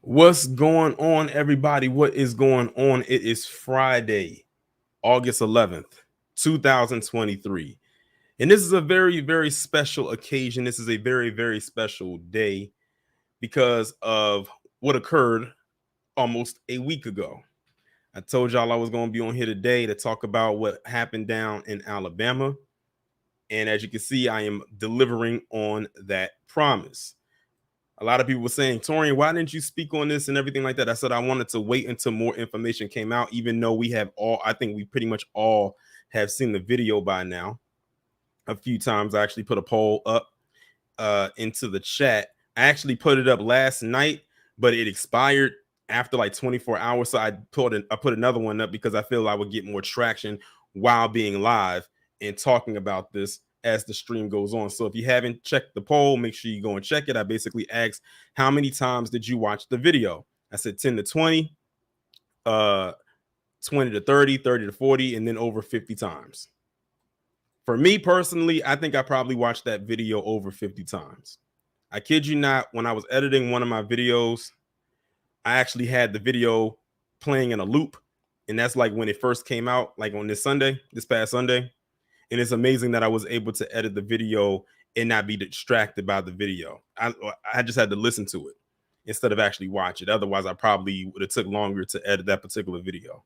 What's going on, everybody? What is going on? It is Friday, August 11th, 2023. And this is a very, very special occasion. This is a very, very special day because of what occurred almost a week ago. I told y'all I was going to be on here today to talk about what happened down in Alabama. And as you can see, I am delivering on that promise. A lot of people were saying, Torian, why didn't you speak on this and everything like that? I said I wanted to wait until more information came out, even though I think we pretty much all have seen the video by now. A few times I actually put a poll up into the chat. I actually put it up last night, but it expired after like 24 hours. So I put another one up because I feel I would get more traction while being live and talking about this as the stream goes on. So if you haven't checked the poll, make sure you go and check it. I basically asked, how many times did you watch the video? I said 10 to 20, 20 to 30, 30 to 40, and then over 50 times. For me personally, I think I probably watched that video over 50 times. I kid you not, when I was editing one of my videos, I actually had the video playing in a loop. And that's like when it first came out, like on this past Sunday. And it's amazing that I was able to edit the video and not be distracted by the video. I just had to listen to it instead of actually watch it. Otherwise, I probably would have took longer to edit that particular video.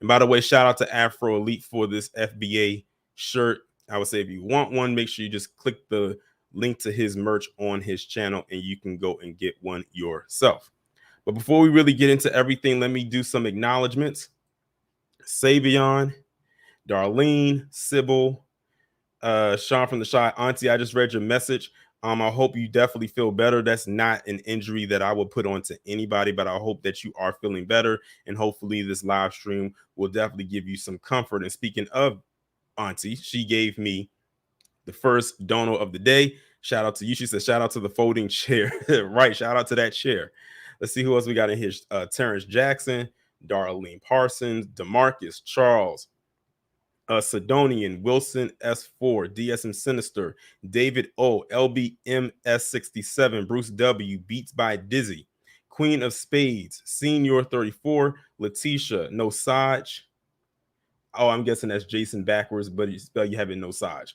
And by the way, shout out to Afro Elite for this FBA shirt. I would say if you want one, make sure you just click the link to his merch on his channel and you can go and get one yourself. But before we really get into everything, let me do some acknowledgments. Savion, Darlene, Sybil, Sean from the Shy, Auntie, I just read your message. I hope you definitely feel better. That's not an injury that I would put onto anybody, but I hope that you are feeling better. And hopefully this live stream will definitely give you some comfort. And speaking of Auntie, she gave me the first dono of the day. Shout out to you. She said, shout out to the folding chair. Right. Shout out to that chair. Let's see who else we got in here. Terrence Jackson, Darlene Parsons, Demarcus Charles, Sidonian, Wilson S4, DSM Sinister, David O, LBMS67, Bruce W, Beats by Dizzy, Queen of Spades, Senior 34, Letitia, Nosage. Oh, I'm guessing that's Jason backwards, but you have it Nosage.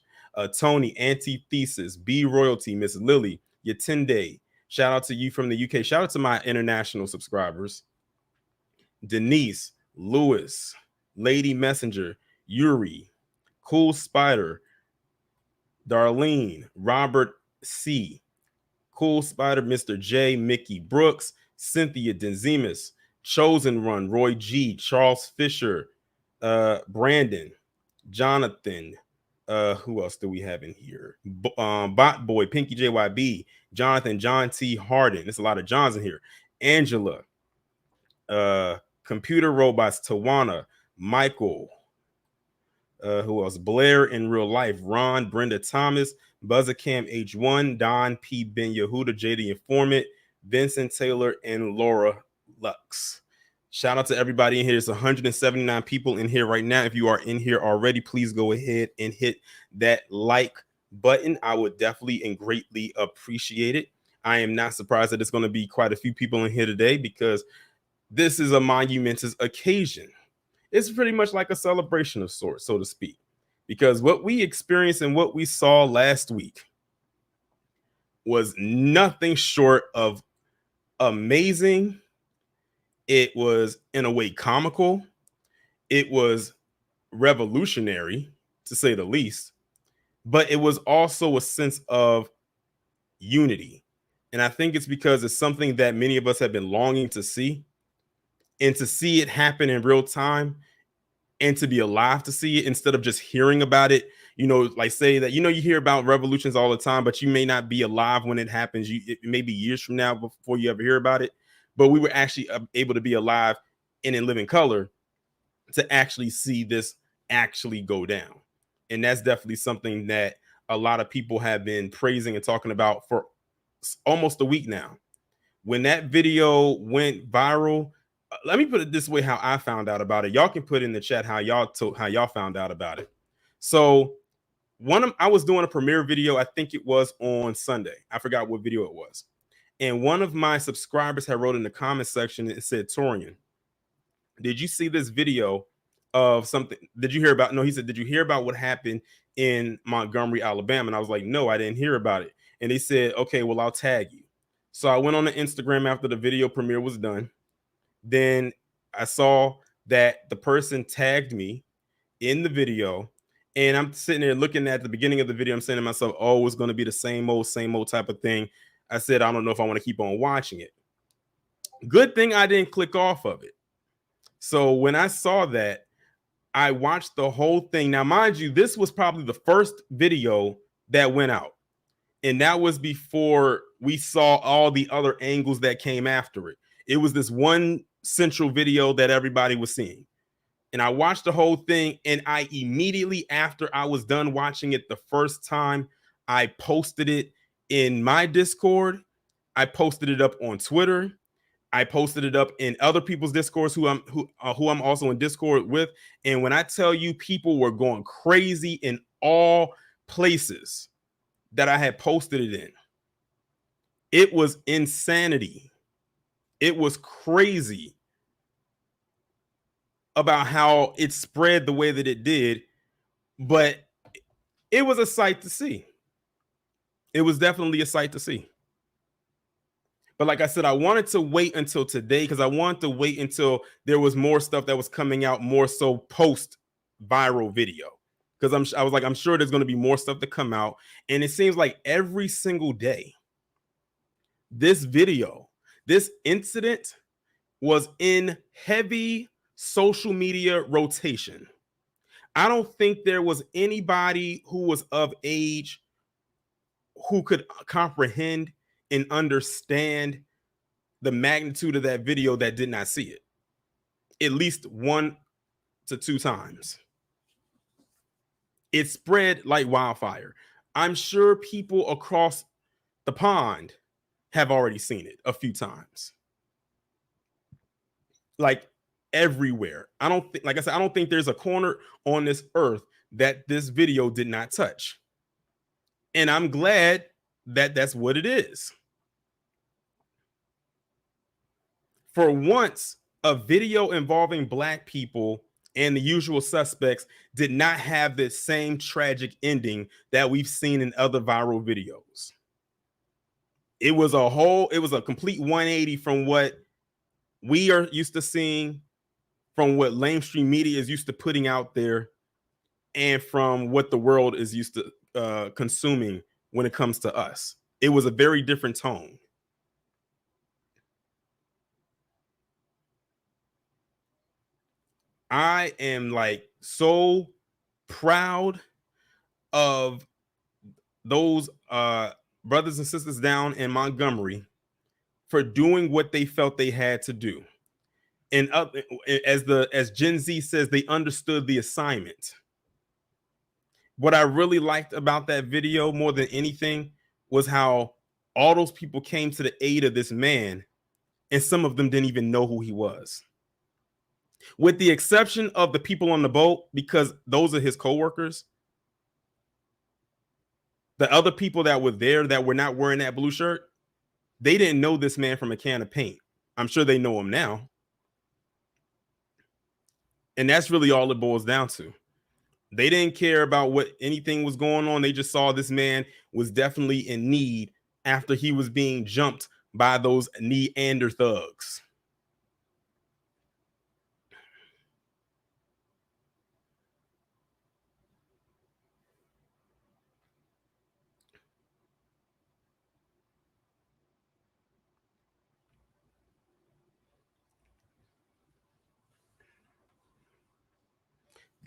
Tony, Antithesis, B Royalty, Miss Lily, Yatinde. Shout out to you from the UK. Shout out to my international subscribers. Denise, Lewis, Lady Messenger, Yuri, Cool Spider, Darlene, Robert C, Cool Spider, Mr. J, Mickey Brooks, Cynthia Denzimus, Chosen Run, Roy G, Charles Fisher, Brandon, Jonathan, who else do we have in here? Bot Boy, Pinky JYB, Jonathan, John T. Harden. There's a lot of Johns in here. Angela, Computer Robots, Tawana, Michael, who else? Blair in real life, Ron, Brenda Thomas, Buzzercam H1, Don P. Ben Yehuda, JD Informant, Vincent Taylor, and Laura Lux. Shout out to everybody in here. There's 179 people in here right now. If you are in here already, please go ahead and hit that like button. I would definitely and greatly appreciate it. I am not surprised that it's going to be quite a few people in here today because this is a monumentous occasion. It's pretty much like a celebration of sorts, so to speak, because what we experienced and what we saw last week was nothing short of amazing. It was, in a way, comical. It was revolutionary, to say the least, but it was also a sense of unity. And I think it's because it's something that many of us have been longing to see, and to see it happen in real time and to be alive to see it instead of just hearing about it. Like say that, you hear about revolutions all the time, but you may not be alive when it happens. It may be years from now before you ever hear about it. But we were actually able to be alive and in living color to actually see this actually go down. And that's definitely something that a lot of people have been praising and talking about for almost a week now. When that video went viral, let me put it this way, how I found out about it. Y'all can put in the chat how y'all found out about it. So I was doing a premiere video. I think it was on Sunday. I forgot what video it was. And one of my subscribers had wrote in the comment section and said, Torian, did you see this video of something? Did you hear about? No, he said, did you hear about what happened in Montgomery, Alabama? And I was like, no, I didn't hear about it. And they said, okay, well, I'll tag you. So I went on the Instagram after the video premiere was done. Then I saw that the person tagged me in the video. And I'm sitting there looking at the beginning of the video. I'm saying to myself, oh, it's going to be the same old type of thing. I said, I don't know if I want to keep on watching it. Good thing I didn't click off of it. So when I saw that, I watched the whole thing. Now, mind you, this was probably the first video that went out. And that was before we saw all the other angles that came after it. It was this one central video that everybody was seeing. And I watched the whole thing. And I immediately, after I was done watching it the first time, I posted it in my Discord. I posted it up on Twitter. I posted it up in other people's discourse who I'm also in Discord with. And when I tell you, people were going crazy in all places that I had posted it in. It was insanity. It was crazy about how it spread the way that it did, but it was a sight to see. It was definitely a sight to see. But like I said, I wanted to wait until today because I wanted to wait until there was more stuff that was coming out, more so post viral video. Because I was like, I'm sure there's going to be more stuff to come out. And it seems like every single day, this video, this incident was in heavy social media rotation. I don't think there was anybody who was of age who could comprehend and understand the magnitude of that video that did not see it at least 1 to 2 times. It spread like wildfire. I'm sure people across the pond have already seen it a few times. Like everywhere. I don't think, like I said, I don't think there's a corner on this earth that this video did not touch. And I'm glad that that's what it is. For once, a video involving Black people and the usual suspects did not have the same tragic ending that we've seen in other viral videos. It was a complete 180 from what we are used to seeing, from what mainstream media is used to putting out there, and from what the world is used to consuming when it comes to us. It was a very different tone. I am like so proud of those brothers and sisters down in Montgomery for doing what they felt they had to do. And as Gen Z says, they understood the assignment. What I really liked about that video more than anything was how all those people came to the aid of this man, and some of them didn't even know who he was. With the exception of the people on the boat, because those are his coworkers. The other people that were there that were not wearing that blue shirt, they didn't know this man from a can of paint. I'm sure they know him now. And that's really all it boils down to. They didn't care about what anything was going on. They just saw this man was definitely in need after he was being jumped by those Neander thugs.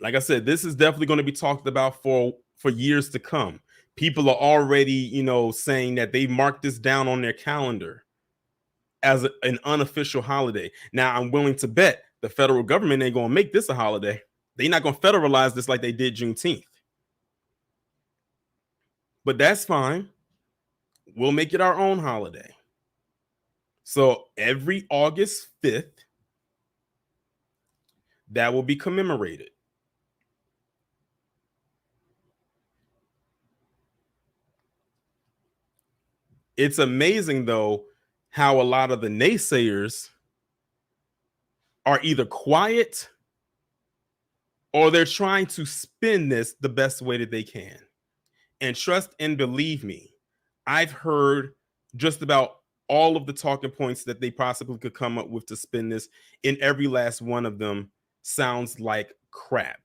Like I said, this is definitely going to be talked about for years to come. People are already, saying that they marked this down on their calendar as an unofficial holiday. Now, I'm willing to bet the federal government ain't going to make this a holiday. They're not going to federalize this like they did Juneteenth. But that's fine. We'll make it our own holiday. So every August 5th, that will be commemorated. It's amazing, though, how a lot of the naysayers are either quiet or they're trying to spin this the best way that they can. And trust and believe me, I've heard just about all of the talking points that they possibly could come up with to spin this, and every last one of them sounds like crap.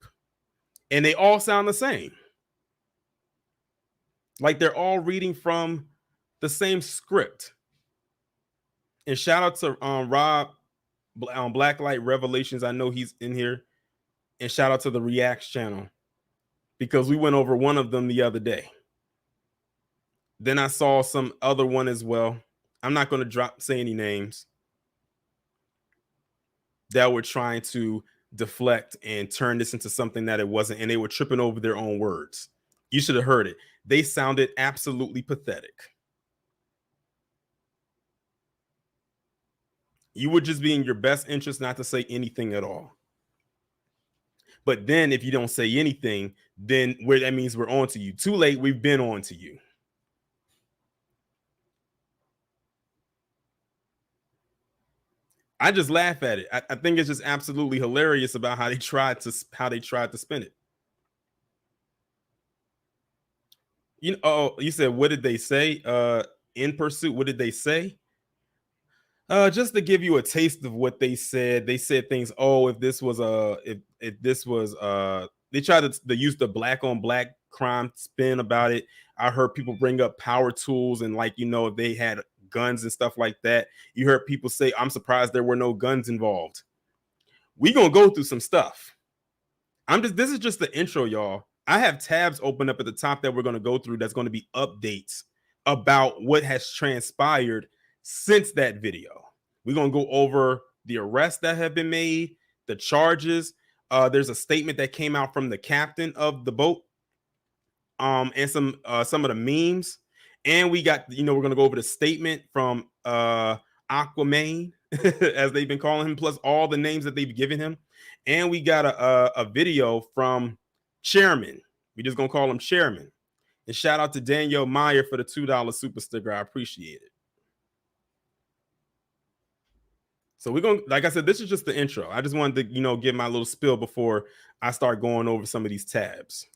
And they all sound the same. Like they're all reading from the same script. And shout out to Rob on Blacklight Revelations. I know he's in here. And shout out to the Reacts channel because we went over one of them the other day. Then I saw some other one as well. I'm not going to say any names that were trying to deflect and turn this into something that it wasn't. And they were tripping over their own words. You should have heard it. They sounded absolutely pathetic. You would just be in your best interest not to say anything at all. But then if you don't say anything, then that means we're on to you. Too late, we've been on to you. I just laugh at it. I think it's just absolutely hilarious about how they tried to spin it. You said, what did they say? In Pursuit, what did they say? Just to give you a taste of what they said things. Oh, if this was they tried to use the black on black crime spin about it. I heard people bring up power tools and if they had guns and stuff like that. You heard people say, I'm surprised there were no guns involved. We gonna go through some stuff. This is just the intro, y'all. I have tabs open up at the top that we're going to go through. That's going to be updates about what has transpired since that video. We're going to go over the arrests that have been made, the charges. There's a statement that came out from the captain of the boat, and some of the memes. And we got, we're going to go over the statement from Aquaman, as they've been calling him, plus all the names that they've given him. And we got a video from Chairman. We just gonna call him Chairman. And shout out to Danielle Meyer for the $2 super sticker. I appreciate it. So we're gonna, like I said, this is just the intro. I just wanted to, give my little spill before I start going over some of these tabs.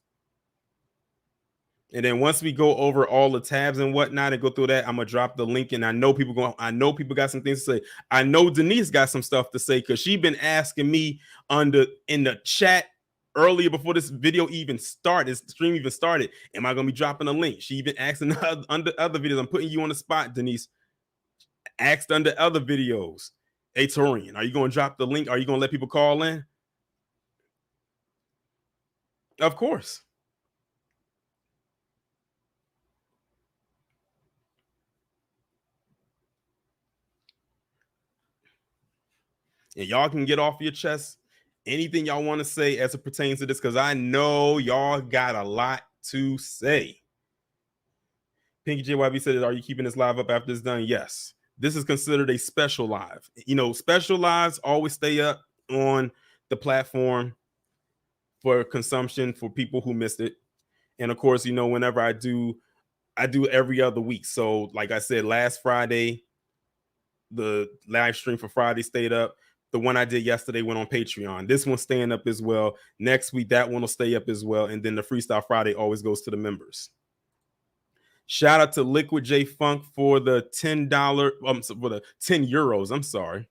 And then once we go over all the tabs and whatnot and go through that, I'm gonna drop the link. And I know people got some things to say. I know Denise got some stuff to say because she's been asking me in the chat earlier before this video even started, this stream even started. Am I gonna be dropping a link? She even asked under other videos. I'm putting you on the spot, Denise. Asked under other videos. Hey Torian, are you gonna drop the link? Are you gonna let people call in? Of course. And y'all can get off your chest anything y'all want to say as it pertains to this, because I know y'all got a lot to say. Pinky JYB said, are you keeping this live up after it's done? Yes. This is considered a special live. Special lives always stay up on the platform for consumption for people who missed it. And of course, whenever I do every other week. So like I said, last Friday, the live stream for Friday stayed up. The one I did yesterday went on Patreon. This one's staying up as well. Next week, that one will stay up as well. And then the Freestyle Friday always goes to the members. Shout out to Liquid J Funk for the $10, for the 10 euros. I'm sorry.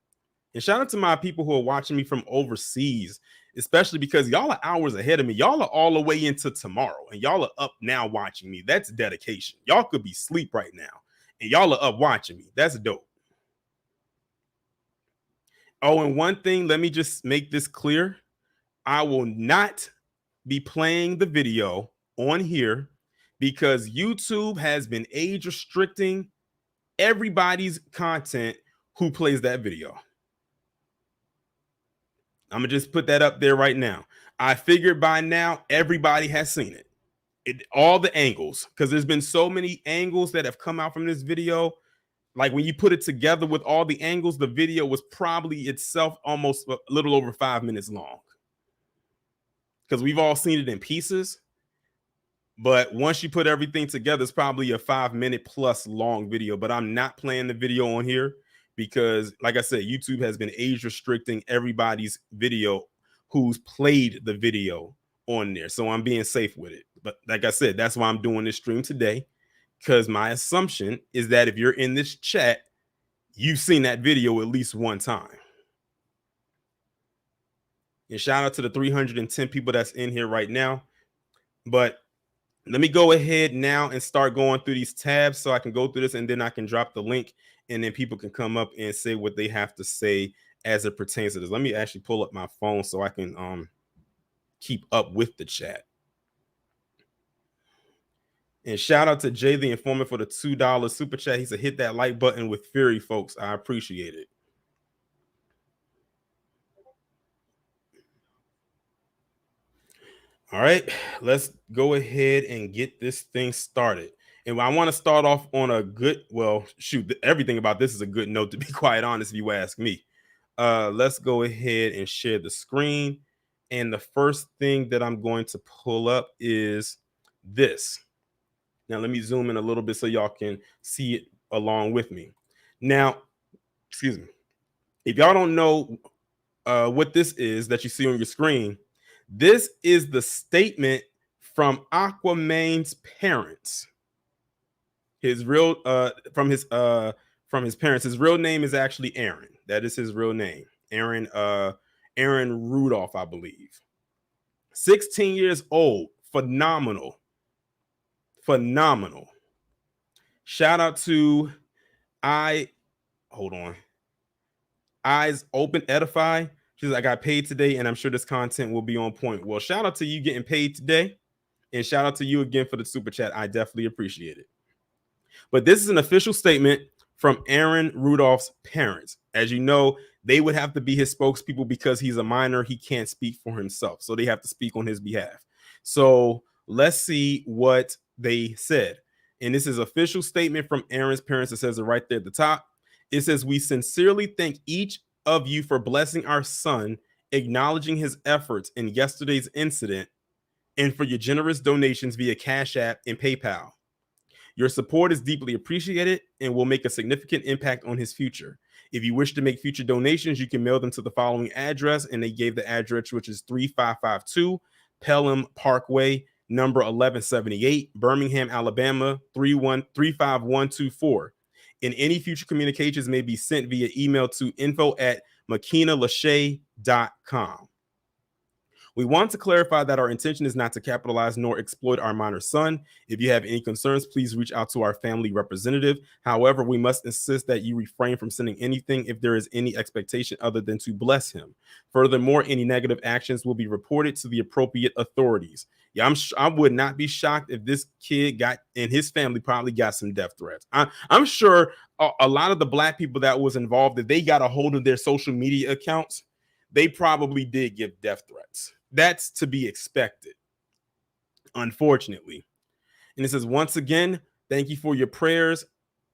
And shout out to my people who are watching me from overseas, especially because y'all are hours ahead of me. Y'all are all the way into tomorrow and y'all are up now watching me. That's dedication. Y'all could be asleep right now and y'all are up watching me. That's dope. Oh, and one thing, let me just make this clear. I will not be playing the video on here because YouTube has been age restricting everybody's content who plays that video. I'm going to just put that up there right now. I figured by now everybody has seen it. All the angles, because there's been so many angles that have come out from this video. Like when you put it together with all the angles, the video was probably itself almost a little over 5 minutes long. Because we've all seen it in pieces. But once you put everything together, it's probably a 5 minute plus long video. But I'm not playing the video on here because, like I said, YouTube has been age restricting everybody's video who's played the video on there. So I'm being safe with it. But like I said, that's why I'm doing this stream today, because my assumption is that if you're in this chat, you've seen that video at least one time. And shout out to the 310 people that's in here right now. But let me go ahead now and start going through these tabs so I can go through this, and then I can drop the link, and then people can come up and say what they have to say as it pertains to this. Let me actually pull up my phone so I can keep up with the chat. And shout out to Jay the Informant for the $2 super chat. He said, hit that like button with fury, folks. I appreciate it. All right, let's go ahead and get this thing started. And I want to start off on a good, well, shoot, everything about this is a good note, to be quite honest, if you ask me. Let's go ahead and share the screen. And the first thing that I'm going to pull up is this. Now, let me zoom in a little bit so y'all can see it along with me. Now, excuse me. If y'all don't know what this is that you see on your screen, this is the statement from Aquaman's parents. His real from his parents. His real name is actually Aaron. That is his real name. Aaron Rudolph, I believe. 16 years old. Phenomenal. Shout out to Eyes Open Edify. She's like, I got paid today, and I'm sure this content will be on point. Well, shout out to you getting paid today, and shout out to you again for the super chat. I definitely appreciate it. But this is an official statement from Aaron Rudolph's parents. As you know, they would have to be his spokespeople because he's a minor. He can't speak for himself, so they have to speak on his behalf. So let's see what they said. And this is an official statement from Aaron's parents. It says it right there at the top. It says, we sincerely thank each of you for blessing our son, acknowledging his efforts in yesterday's incident, and for your generous donations via Cash App and PayPal. Your support is deeply appreciated and will make a significant impact on his future. If you wish to make future donations, you can mail them to the following address, and they gave the address, which is 3552 Pelham Parkway, number 1178, Birmingham, Alabama, 35124. And any future communications may be sent via email to info@makinalachey.com. We want to clarify that our intention is not to capitalize nor exploit our minor son. If you have any concerns, please reach out to our family representative. However, we must insist that you refrain from sending anything if there is any expectation other than to bless him. Furthermore, any negative actions will be reported to the appropriate authorities. Yeah, I would not be shocked if this kid got, and his family probably got some death threats. I'm sure a lot of the black people that was involved, if they got a hold of their social media accounts, they probably did give death threats. That's to be expected, unfortunately. And it says, once again, thank you for your prayers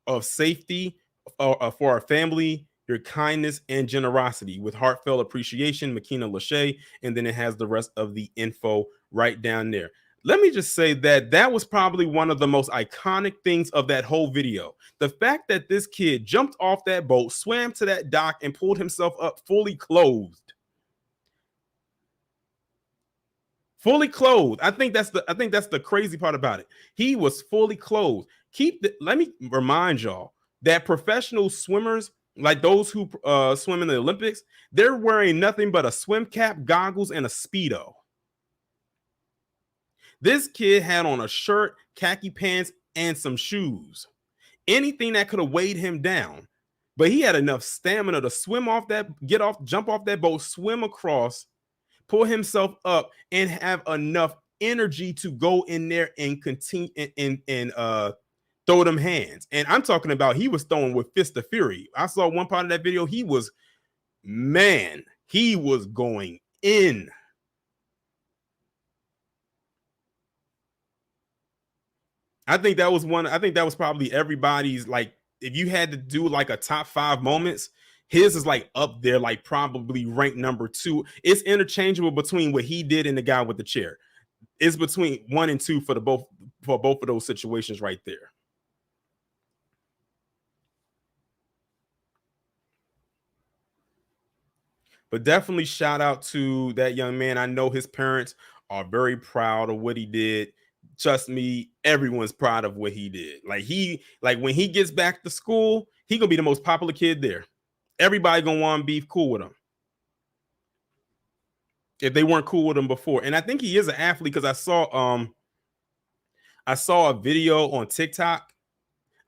of safety for our family, your kindness and generosity. With heartfelt appreciation, Makina Lachey. And then it has the rest of the info right down there. Let me just say that was probably one of the most iconic things of that whole video. The fact that this kid jumped off that boat, swam to that dock, and pulled himself up fully clothed. Fully clothed. I think that's the crazy part about it. He was fully clothed. Let me remind y'all that professional swimmers, like those who swim in the Olympics, they're wearing nothing but a swim cap, goggles, and a Speedo. This kid had on a shirt, khaki pants, and some shoes. Anything that could have weighed him down. But he had enough stamina to jump off that boat, swim across, pull himself up, and have enough energy to go in there and continue and throw them hands. And I'm talking about, he was throwing with fist of fury. I saw one part of that video. He was going in. I think that was probably everybody's, like, if you had to do like a top 5 moments, his is like up there, like probably ranked number 2. It's interchangeable between what he did and the guy with the chair. It's between 1 and 2 for both of those situations right there. But definitely shout out to that young man. I know his parents are very proud of what he did. Trust me, everyone's proud of what he did. Like when he gets back to school, he gonna be the most popular kid there. Everybody gonna want to be cool with him if they weren't cool with him before. And I think he is an athlete because I saw a video on TikTok.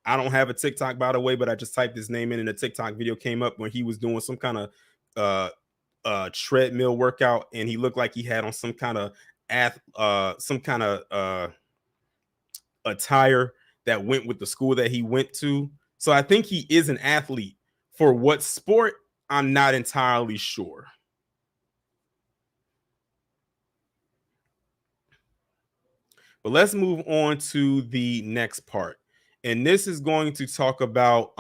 I don't have a TikTok, by the way, but I just typed his name in and a TikTok video came up when he was doing some kind of uh treadmill workout, and he looked like he had on some kind of attire that went with the school that he went to. So I think he is an athlete. For what sport, I'm not entirely sure. But let's move on to the next part. And this is going to talk about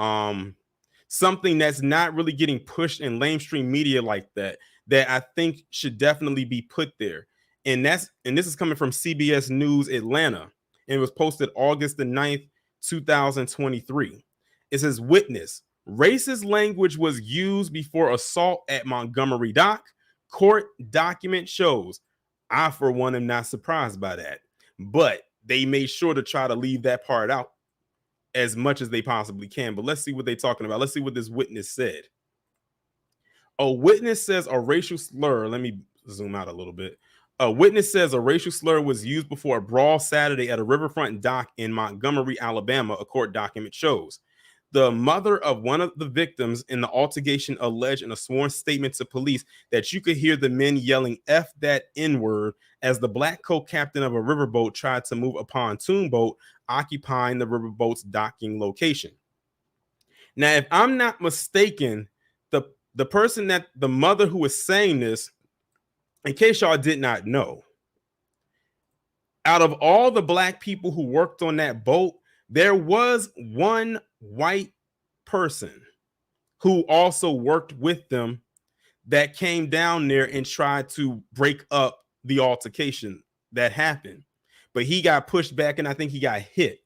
something that's not really getting pushed in mainstream media like that I think should definitely be put there. And this is coming from CBS News Atlanta. And it was posted August the 9th, 2023. It says, witness, racist language was used before assault at Montgomery dock. Court document shows. I, for one, am not surprised by that. But they made sure to try to leave that part out as much as they possibly can. But let's see what they're talking about. Let's see what this witness said. A witness says a racial slur. Let me zoom out a little bit. A witness says a racial slur was used before a brawl Saturday at a riverfront dock in Montgomery, Alabama, a court document shows. The mother of one of the victims in the altercation alleged in a sworn statement to police that you could hear the men yelling F that N-word as the black co-captain of a riverboat tried to move a pontoon boat occupying the riverboat's docking location. Now, if I'm not mistaken, the person that the mother who is saying this, in case y'all did not know, out of all the black people who worked on that boat, there was one white person who also worked with them that came down there and tried to break up the altercation that happened. But he got pushed back and I think he got hit.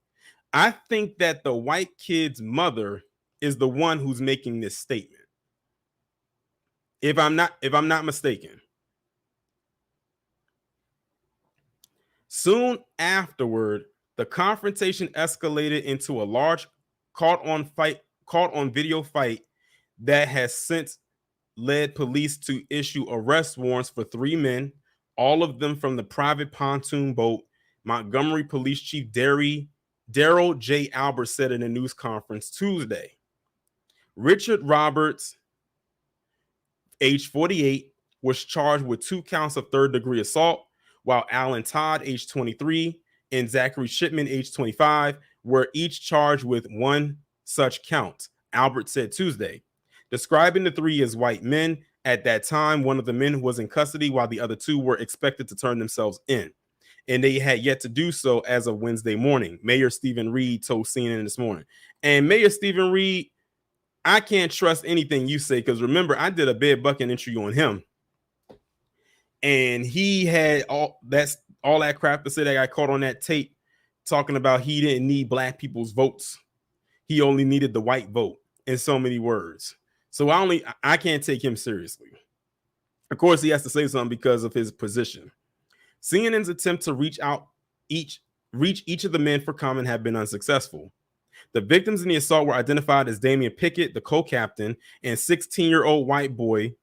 I think that the white kid's mother is the one who's making this statement. If I'm not mistaken. Soon afterward, the confrontation escalated into a large caught on video fight that has since led police to issue arrest warrants for 3 men, all of them from the private pontoon boat. Montgomery Police Chief Daryl J. Albert said in a news conference Tuesday. Richard Roberts, age 48, was charged with 2 counts of third-degree assault, while Alan Todd, age 23, and Zachary Shipman, age 25, were each charged with 1 such count, Albert said Tuesday. Describing the 3 as white men, at that time, one of the men was in custody while the other 2 were expected to turn themselves in. And they had yet to do so as of Wednesday morning, Mayor Stephen Reed told CNN this morning. And Mayor Stephen Reed, I can't trust anything you say because remember, I did a bed bucket interview on him. And he had all that crap to say that got caught on that tape talking about he didn't need black people's votes. He only needed the white vote in so many words. So I can't take him seriously. Of course, he has to say something because of his position. CNN's attempt to reach each of the men for comment have been unsuccessful. The victims in the assault were identified as Damian Pickett, the co-captain, and 16-year-old white boy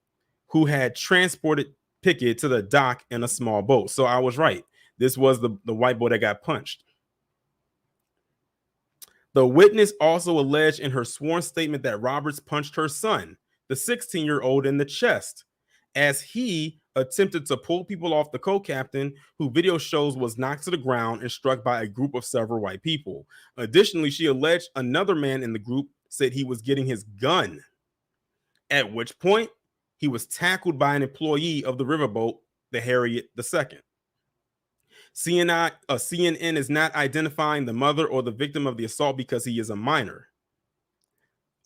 who had transported Pickett to the dock in a small boat. So I was right. This was the white boy that got punched. The witness also alleged in her sworn statement that Roberts punched her son, the 16-year-old, in the chest as he attempted to pull people off the co-captain, who video shows was knocked to the ground and struck by a group of several white people. Additionally, she alleged another man in the group said he was getting his gun, at which point he was tackled by an employee of the riverboat, the Harriet II. CNN is not identifying the mother or the victim of the assault because he is a minor.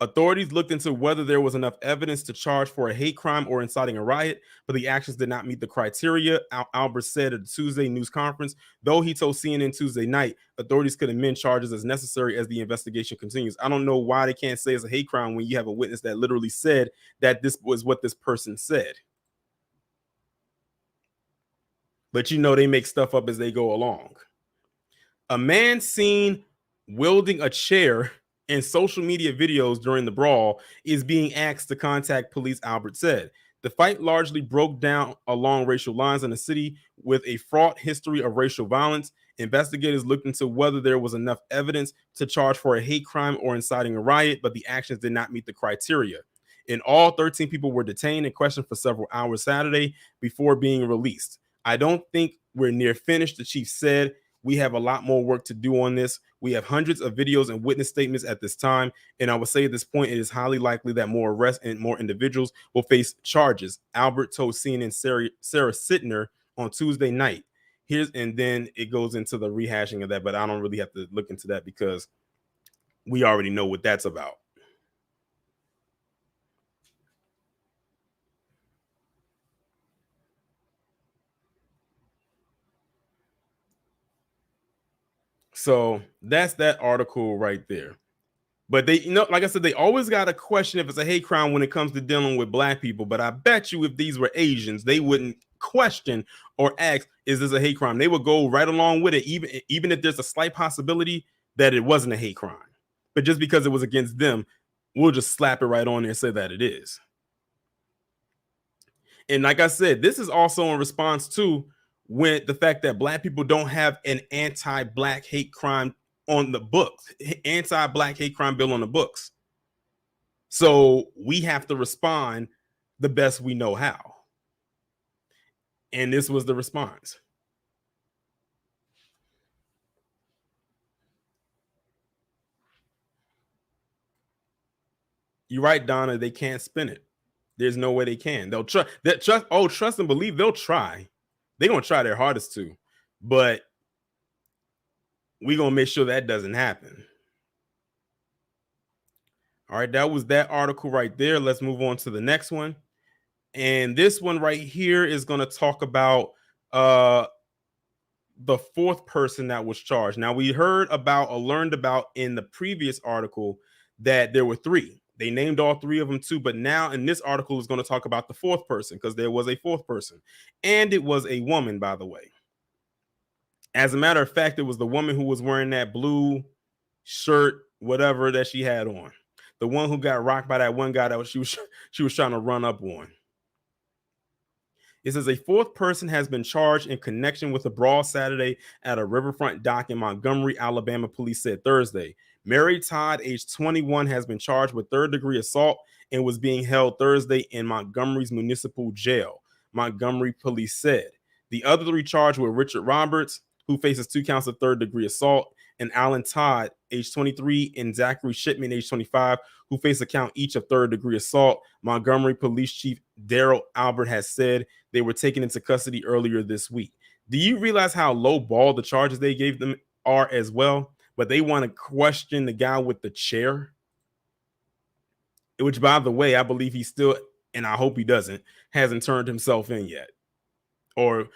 Authorities looked into whether there was enough evidence to charge for a hate crime or inciting a riot, but the actions did not meet the criteria, Albert said at the Tuesday news conference. Though he told CNN Tuesday night, authorities could amend charges as necessary as the investigation continues. I don't know why they can't say it's a hate crime when you have a witness that literally said that this was what this person said. But you know, they make stuff up as they go along. A man seen wielding a chair in social media videos during the brawl is being asked to contact police, Albert said. The fight largely broke down along racial lines in the city with a fraught history of racial violence. Investigators looked into whether there was enough evidence to charge for a hate crime or inciting a riot, but the actions did not meet the criteria. In all, 13 people were detained and questioned for several hours Saturday before being released. I don't think we're near finished, the chief said. We have a lot more work to do on this. We have hundreds of videos and witness statements at this time. And I would say at this point, it is highly likely that more arrests and more individuals will face charges. Albert told CNN Sarah Sittner on Tuesday night. And then it goes into the rehashing of that, but I don't really have to look into that because we already know what that's about. So that's that article right there. But they, like I said, they always got to question if it's a hate crime when it comes to dealing with black people. But I bet you if these were Asians, they wouldn't question or ask, is this a hate crime? They would go right along with it, even if there's a slight possibility that it wasn't a hate crime. But just because it was against them, we'll just slap it right on there and say that it is. And like I said, this is also in response to when the fact that black people don't have an anti-black hate crime on the books, anti-black hate crime bill on the books. So we have to respond the best we know how. And this was the response. You're right, Donna. They can't spin it. There's no way they can. They'll try. Trust and believe. They'll try. They're gonna try their hardest to, but we're gonna make sure that doesn't happen. All right, that was that article right there. Let's move on to the next one. And this one right here is going to talk about the fourth person that was charged. Now, we heard about or learned about in the previous article that there were three. They named all three of them too, but now in this article is going to talk about the fourth person because there was a fourth person. And it was a woman, by the way. As a matter of fact, it was the woman who was wearing that blue shirt, whatever that she had on. The one who got rocked by that one guy that she was trying to run up on. It says a fourth person has been charged in connection with a brawl Saturday at a riverfront dock in Montgomery, Alabama, police said Thursday. Mary Todd, age 21, has been charged with third-degree assault and was being held Thursday in Montgomery's municipal jail, Montgomery police said. The other three charged were Richard Roberts, who faces 2 counts of third-degree assault, and Alan Todd, age 23, and Zachary Shipman, age 25, who face a count each of third-degree assault. Montgomery Police Chief Daryl Albert has said they were taken into custody earlier this week. Do you realize how low ball the charges they gave them are as well? But they want to question the guy with the chair, which, by the way, I believe he still, and I hope he doesn't, hasn't turned himself in yet or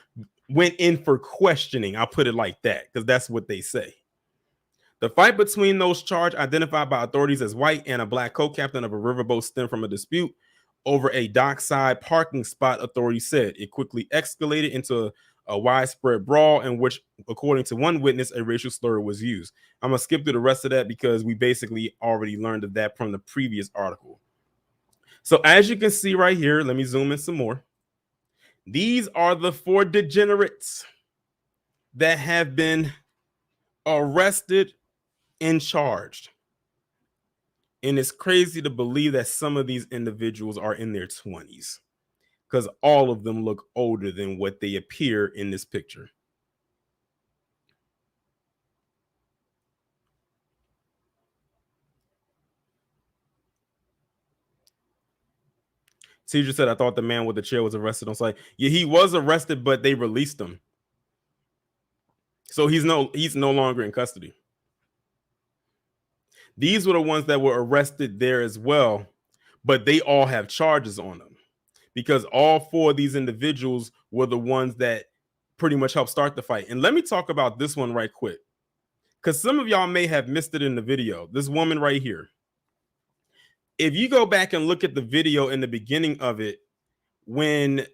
went in for questioning. I'll put it like that because that's what they say. The fight between those charged, identified by authorities as white, and a black co-captain of a riverboat stemmed from a dispute over a dockside parking spot, authorities said. It quickly escalated into a widespread brawl in which, according to one witness, a racial slur was used. I'm going to skip through the rest of that because we basically already learned of that from the previous article. So as you can see right here, let me zoom in some more. These are the 4 degenerates that have been arrested and charged. And it's crazy to believe that some of these individuals are in their 20s because all of them look older than what they appear in this picture. Teacher said, I thought the man with the chair was arrested on site. Yeah, he was arrested, but they released him. So he's no longer in custody. These were the ones that were arrested there as well, but they all have charges on them because all four of these individuals were the ones that pretty much helped start the fight. And let me talk about this one right quick, because some of y'all may have missed it in the video. This woman right here. If you go back and look at the video in the beginning of it, when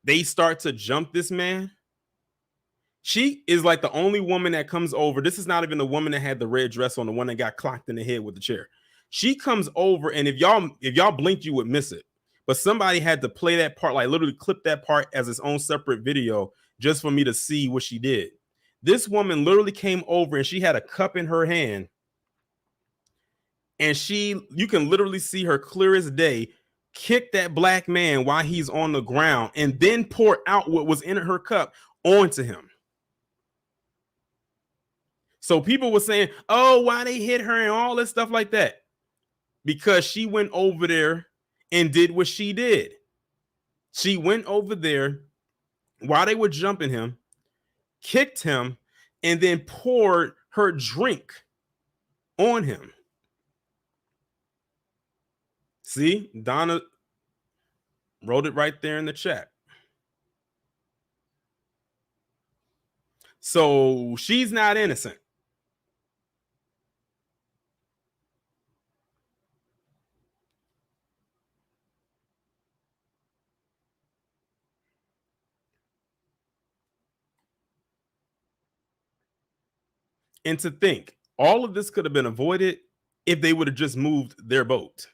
they start to jump this man, she is like the only woman that comes over. This is not even the woman that had the red dress on, the one that got clocked in the head with the chair. She comes over, and if y'all blinked, you would miss it. But somebody had to play that part, like literally clip that part as its own separate video just for me to see what she did. This woman literally came over and she had a cup in her hand. And you can literally see her clear as day kick that black man while he's on the ground and then pour out what was in her cup onto him. So people were saying, oh, why they hit her and all this stuff like that. Because she went over there and did what she did. She went over there while they were jumping him, kicked him, and then poured her drink on him. See, Donna wrote it right there in the chat. So she's not innocent. And to think, all of this could have been avoided if they would have just moved their boat.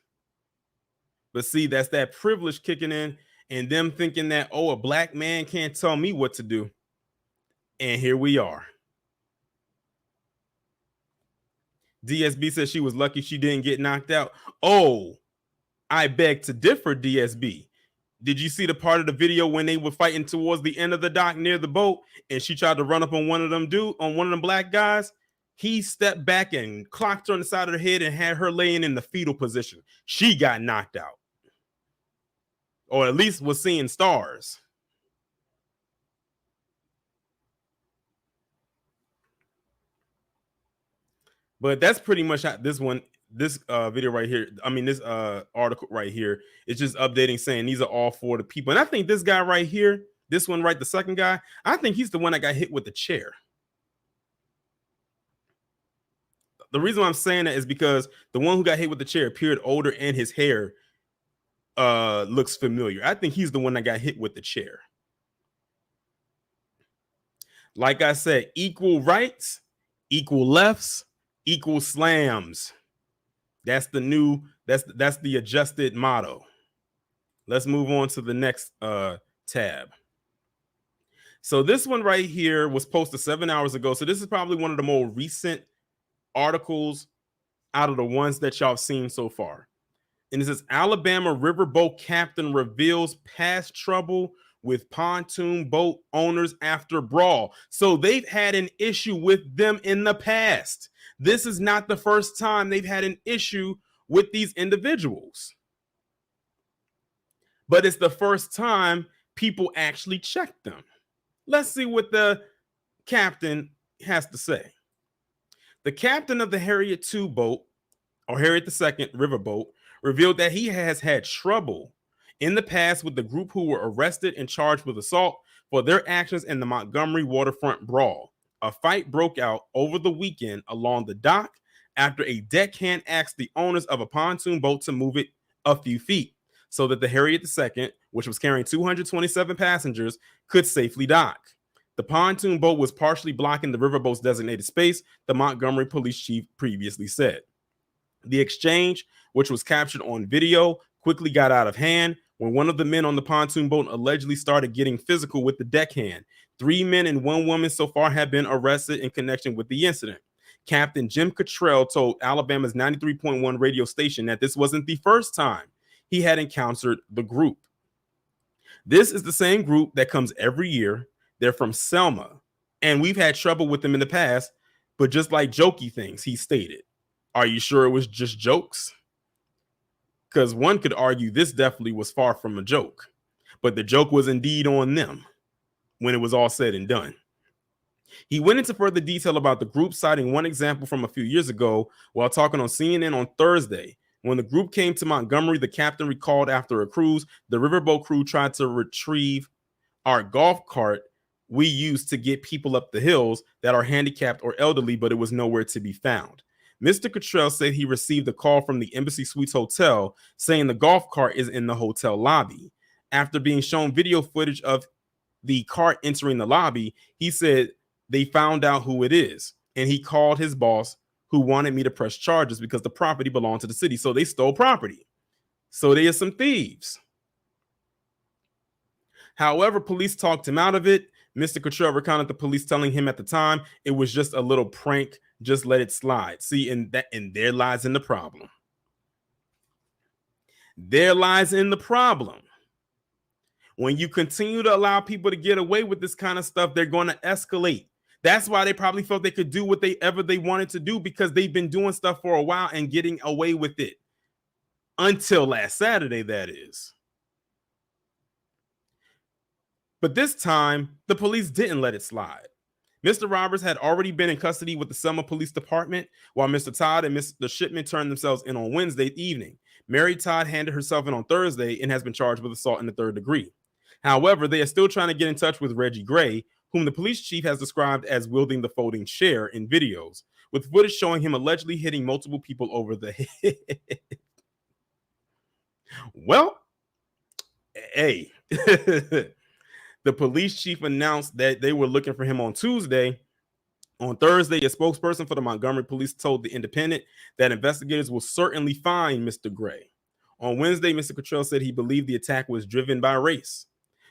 But see, that's that privilege kicking in and them thinking that, oh, a black man can't tell me what to do. And here we are. DSB says she was lucky she didn't get knocked out. Oh, I beg to differ, DSB. Did you see the part of the video when they were fighting towards the end of the dock near the boat and she tried to run up on one of them black guys? He stepped back and clocked her on the side of the head and had her laying in the fetal position. She got knocked out. Or at least was seeing stars. But that's pretty much how this video right here, this article right here is just updating, saying these are all for the people. And I think this guy right here, this one right, the second guy, I think he's the one that got hit with the chair. The reason why I'm saying that is because the one who got hit with the chair appeared older and his hair looks familiar. I think he's the one that got hit with the chair. Like I said, equal rights, equal lefts, equal slams. That's the adjusted motto. Let's move on to the next tab. So this one right here was posted 7 hours ago. So this is probably one of the more recent articles out of the ones that y'all have seen so far. And it says Alabama riverboat captain reveals past trouble with pontoon boat owners after brawl. So they've had an issue with them in the past. This is not the first time they've had an issue with these individuals. But it's the first time people actually checked them. Let's see what the captain has to say. The captain of the Harriet II boat, or Harriet II riverboat, revealed that he has had trouble in the past with the group who were arrested and charged with assault for their actions in the Montgomery waterfront brawl. A fight broke out over the weekend along the dock after a deckhand asked the owners of a pontoon boat to move it a few feet so that the Harriet II, which was carrying 227 passengers, could safely dock. The pontoon boat was partially blocking the riverboat's designated space, the Montgomery police chief previously said. The exchange, which was captured on video, quickly got out of hand when one of the men on the pontoon boat allegedly started getting physical with the deckhand. 3 men and 1 woman so far have been arrested in connection with the incident. Captain Jim Cottrell told Alabama's 93.1 radio station that this wasn't the first time he had encountered the group. This is the same group that comes every year. They're from Selma, and we've had trouble with them in the past, but just like jokey things, he stated. Are you sure it was just jokes? Because one could argue this definitely was far from a joke, but the joke was indeed on them when it was all said and done. He went into further detail about the group, citing one example from a few years ago while talking on CNN on Thursday. When the group came to Montgomery, the captain recalled after a cruise, the riverboat crew tried to retrieve our golf cart we used to get people up the hills that are handicapped or elderly, but it was nowhere to be found. Mr. Cottrell said he received a call from the Embassy Suites Hotel saying the golf cart is in the hotel lobby. After being shown video footage of the cart entering the lobby, he said they found out who it is, and he called his boss, who wanted me to press charges because the property belonged to the city. So they stole property. So they are some thieves. However, police talked him out of it. Mr. Cottrell recounted the police telling him at the time it was just a little prank, just let it slide. See, and there lies in the problem. There lies in the problem. When you continue to allow people to get away with this kind of stuff, they're going to escalate. That's why they probably felt they could do whatever they wanted to do, because they've been doing stuff for a while and getting away with it. Until last Saturday, that is. But this time, the police didn't let it slide. Mr. Roberts had already been in custody with the Selma Police Department, while Mr. Todd and Mr. Shipman turned themselves in on Wednesday evening. Mary Todd handed herself in on Thursday and has been charged with assault in the third degree. However, they are still trying to get in touch with Reggie Gray, whom the police chief has described as wielding the folding chair in videos, with footage showing him allegedly hitting multiple people over the head. Well, hey. The police chief announced that they were looking for him on Tuesday. On Thursday, a spokesperson for the Montgomery police told The Independent that investigators will certainly find Mr. Gray. On Wednesday, Mr. Cottrell said he believed the attack was driven by race.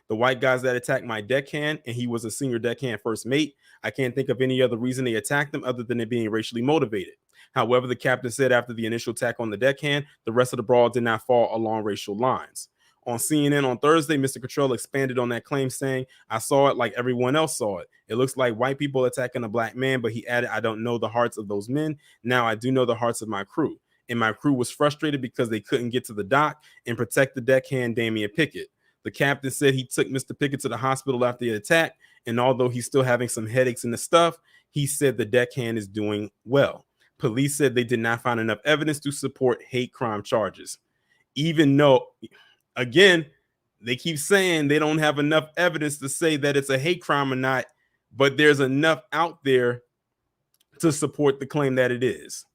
The white guys that attacked my deckhand, and he was a senior deckhand first mate, I can't think of any other reason they attacked him other than it being racially motivated. However, the captain said after the initial attack on the deckhand, the rest of the brawl did not fall along racial lines. On CNN on Thursday, Mr. Cottrell expanded on that claim, saying, I saw it like everyone else saw it. It looks like white people attacking a black man, but he added, I don't know the hearts of those men. Now I do know the hearts of my crew. And my crew was frustrated because they couldn't get to the dock and protect the deckhand, Damian Pickett. The captain said he took Mr. Pickett to the hospital after the attack, and although he's still having some headaches and the stuff, he said the deckhand is doing well. Police said they did not find enough evidence to support hate crime charges. Even though, again, they keep saying they don't have enough evidence to say that it's a hate crime or not, but there's enough out there to support the claim that it is.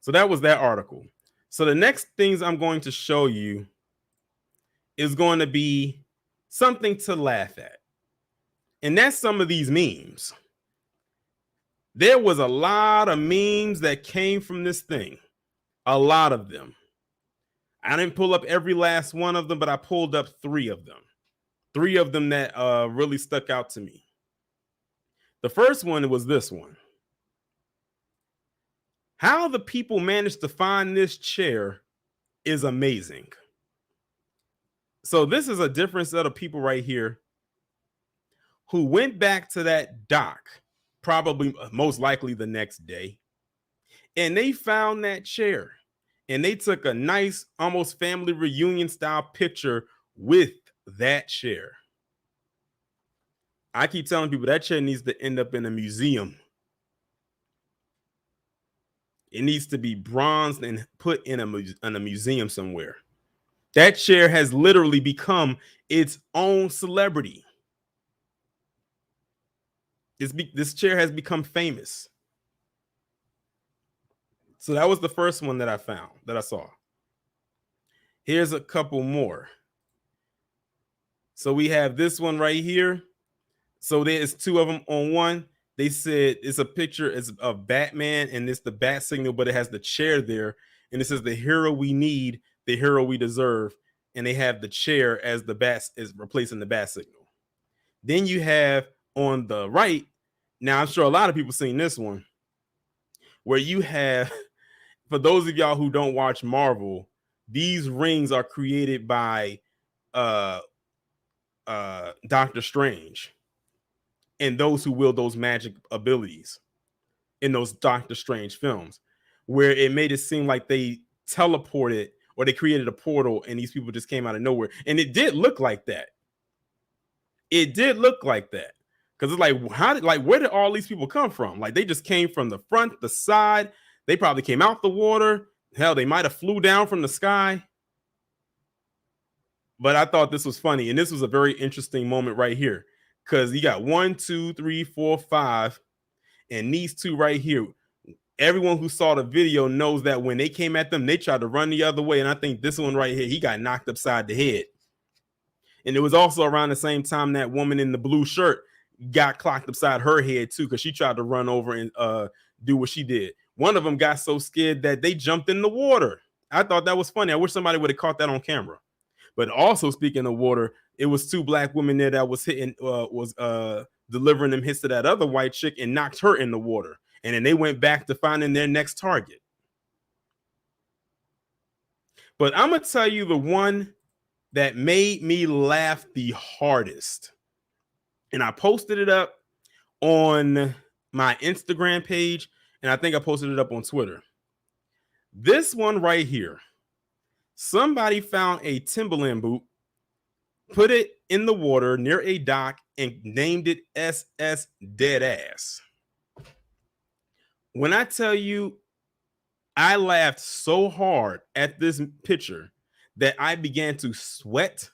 So that was that article. So the next things I'm going to show you is going to be something to laugh at. And that's some of these memes. There was a lot of memes that came from this thing. A lot of them. I didn't pull up every last one of them, but I pulled up 3 of them. 3 of them that really stuck out to me. The first one was this one. How the people managed to find this chair is amazing. So this is a different set of people right here who went back to that dock, probably most likely the next day, and they found that chair, and they took a nice, almost family reunion style picture with that chair. I keep telling people that chair needs to end up in a museum. It needs to be bronzed and put in a museum somewhere. That chair has literally become its own celebrity. This chair has become famous. So that was the first one that I found, that I saw. Here's a couple more. So we have this one right here. So there's 2 of them on one. They said it's a picture of Batman, and it's the bat signal, but it has the chair there. And it says the hero we need, the hero we deserve. And they have the chair as the bat is replacing the bat signal. Then you have on the right, now I'm sure a lot of people seen this one, where you have, for those of y'all who don't watch Marvel, these rings are created by Doctor Strange and those who wield those magic abilities in those Doctor Strange films, where it made it seem like they teleported or they created a portal and these people just came out of nowhere. And it did look like that. It did look like that. Because it's like, where did all these people come from? Like, they just came from the front, the side. They probably came out the water. Hell, they might have flew down from the sky. But I thought this was funny. And this was a very interesting moment right here. Because you got 1, 2, 3, 4, 5. And these two right here. Everyone who saw the video knows that when they came at them, they tried to run the other way. And I think this one right here, he got knocked upside the head. And it was also around the same time that woman in the blue shirt got clocked upside her head too, because she tried to run over and do what she did. One of them got so scared that they jumped in the water. I thought that was funny. I wish somebody would have caught that on camera. But also, speaking of water, it was 2 black women there that was hitting, delivering them hits to that other white chick and knocked her in the water. And then they went back to finding their next target. But I'm going to tell you the one that made me laugh the hardest. And I posted it up on my Instagram page, and I think I posted it up on Twitter. This one right here. Somebody found a Timberland boot, put it in the water near a dock, and named it SS Deadass. When I tell you, I laughed so hard at this picture that I began to sweat.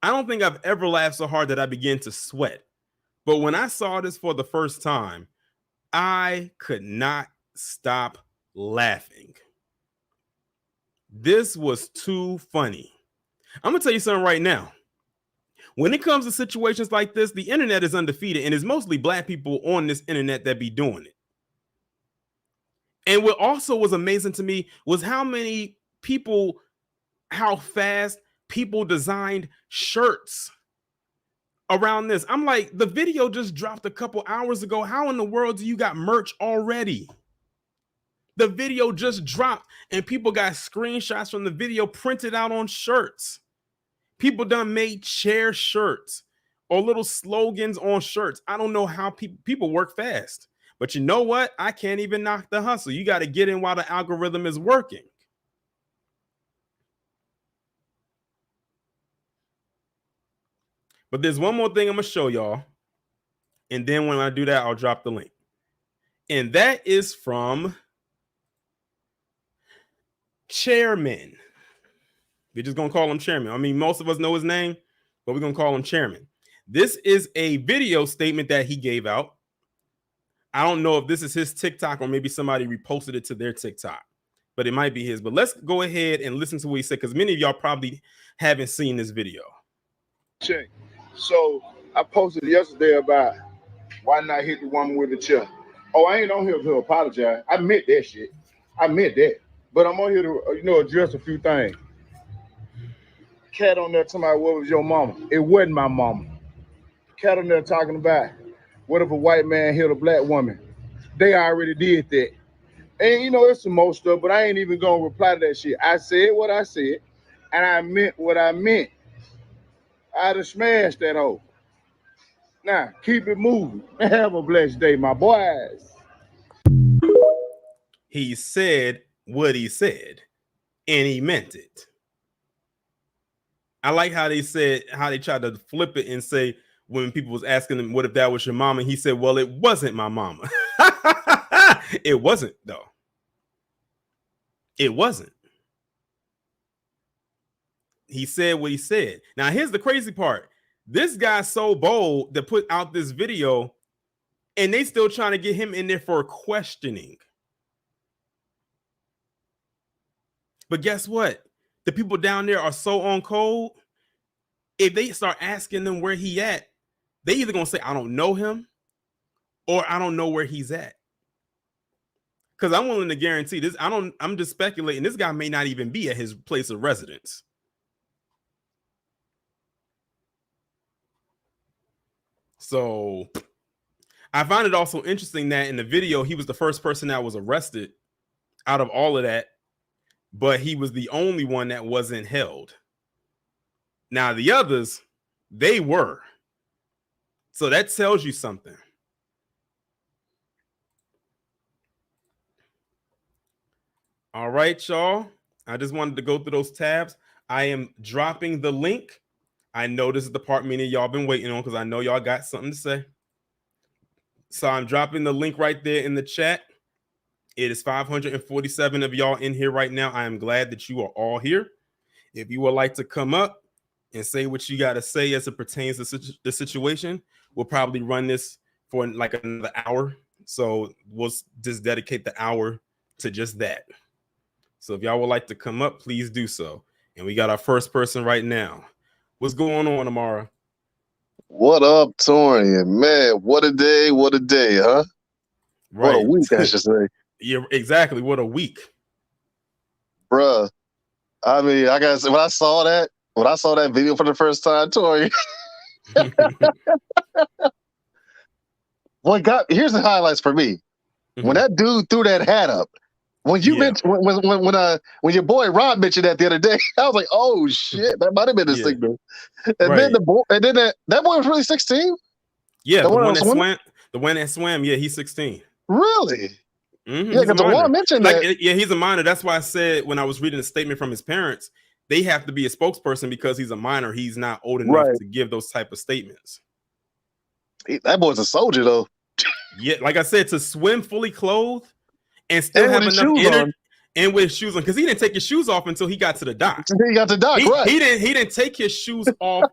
I don't think I've ever laughed so hard that I began to sweat. But when I saw this for the first time, I could not stop laughing. This was too funny. I'm going to tell you something right now. When it comes to situations like this, the internet is undefeated, and it's mostly black people on this internet that be doing it. And what also was amazing to me was how fast people designed shirts around this. I'm like, the video just dropped a couple hours ago. How in the world do you got merch already? The video just dropped and people got screenshots from the video printed out on shirts. People done made chair shirts or little slogans on shirts. I don't know how people work fast. But you know what? I can't even knock the hustle. You got to get in while the algorithm is working. But there's one more thing I'm going to show y'all. And then when I do that, I'll drop the link. And that is from Chairman. We're just going to call him Chairman. I mean, most of us know his name, but we're going to call him Chairman. This is a video statement that he gave out. I don't know if this is his TikTok or maybe somebody reposted it to their TikTok, but it might be his. But let's go ahead and listen to what he said, because many of y'all probably haven't seen this video. Check. So I posted yesterday about why not hit the woman with the chair. Oh, I ain't on here to apologize. I meant that shit. I meant that. But I'm on here to, address a few things. Cat on there talking about what was your mama. It wasn't my mama. Cat on there talking about what if a white man hit a black woman. They already did that. And it's some more stuff, but I ain't even gonna reply to that shit. I said what I said, and I meant what I meant. I'd have smashed that hoe. Now, keep it moving. Have a blessed day, my boys. He said what he said, and he meant it. I like how they tried to flip it and say, when people was asking him, what if that was your mama? He said, well, it wasn't my mama. It wasn't, though. It wasn't. He said what he said. Now, here's the crazy part. This guy's so bold to put out this video, and they still trying to get him in there for questioning. But guess what? The people down there are so on code. If they start asking them where he at, they either gonna say, I don't know him, or I don't know where he's at. Because I'm willing to guarantee this. I'm just speculating. This guy may not even be at his place of residence. So I find it also interesting that in the video, he was the first person that was arrested out of all of that, but he was the only one that wasn't held. Now, the others, they were. So that tells you something. All right, y'all. I just wanted to go through those tabs. I am dropping the link. I know this is the part many of y'all been waiting on because I know y'all got something to say. So I'm dropping the link right there in the chat. It is 547 of y'all in here right now. I am glad that you are all here. If you would like to come up and say what you got to say as it pertains to the situation, we'll probably run this for like another hour. So we'll just dedicate the hour to just that. So if y'all would like to come up, please do so. And we got our first person right now. What's going on, Amara? What up, Torian? Man, what a day, huh? Right. What a week, I should say. Yeah, exactly. What a week. Bruh. I mean, I gotta say, when I saw that video for the first time, Torian, here's the highlights for me. Mm-hmm. When that dude threw that hat up, when you mentioned when your boy Rob mentioned that the other day, I was like, oh shit, that might have been the signal. And then that boy was really 16? Yeah, the one that swam, yeah, he's 16. Really? Mm-hmm. Yeah, because the one mentioned that. Yeah, he's a minor. That's why I said when I was reading a statement from his parents, they have to be a spokesperson because he's a minor. He's not old enough to give those type of statements. That boy's a soldier, though. Yeah, like I said, to swim fully clothed and still have enough energy and with shoes on, because he didn't take his shoes off until he got to the dock. He got to the dock, right? He didn't take his shoes off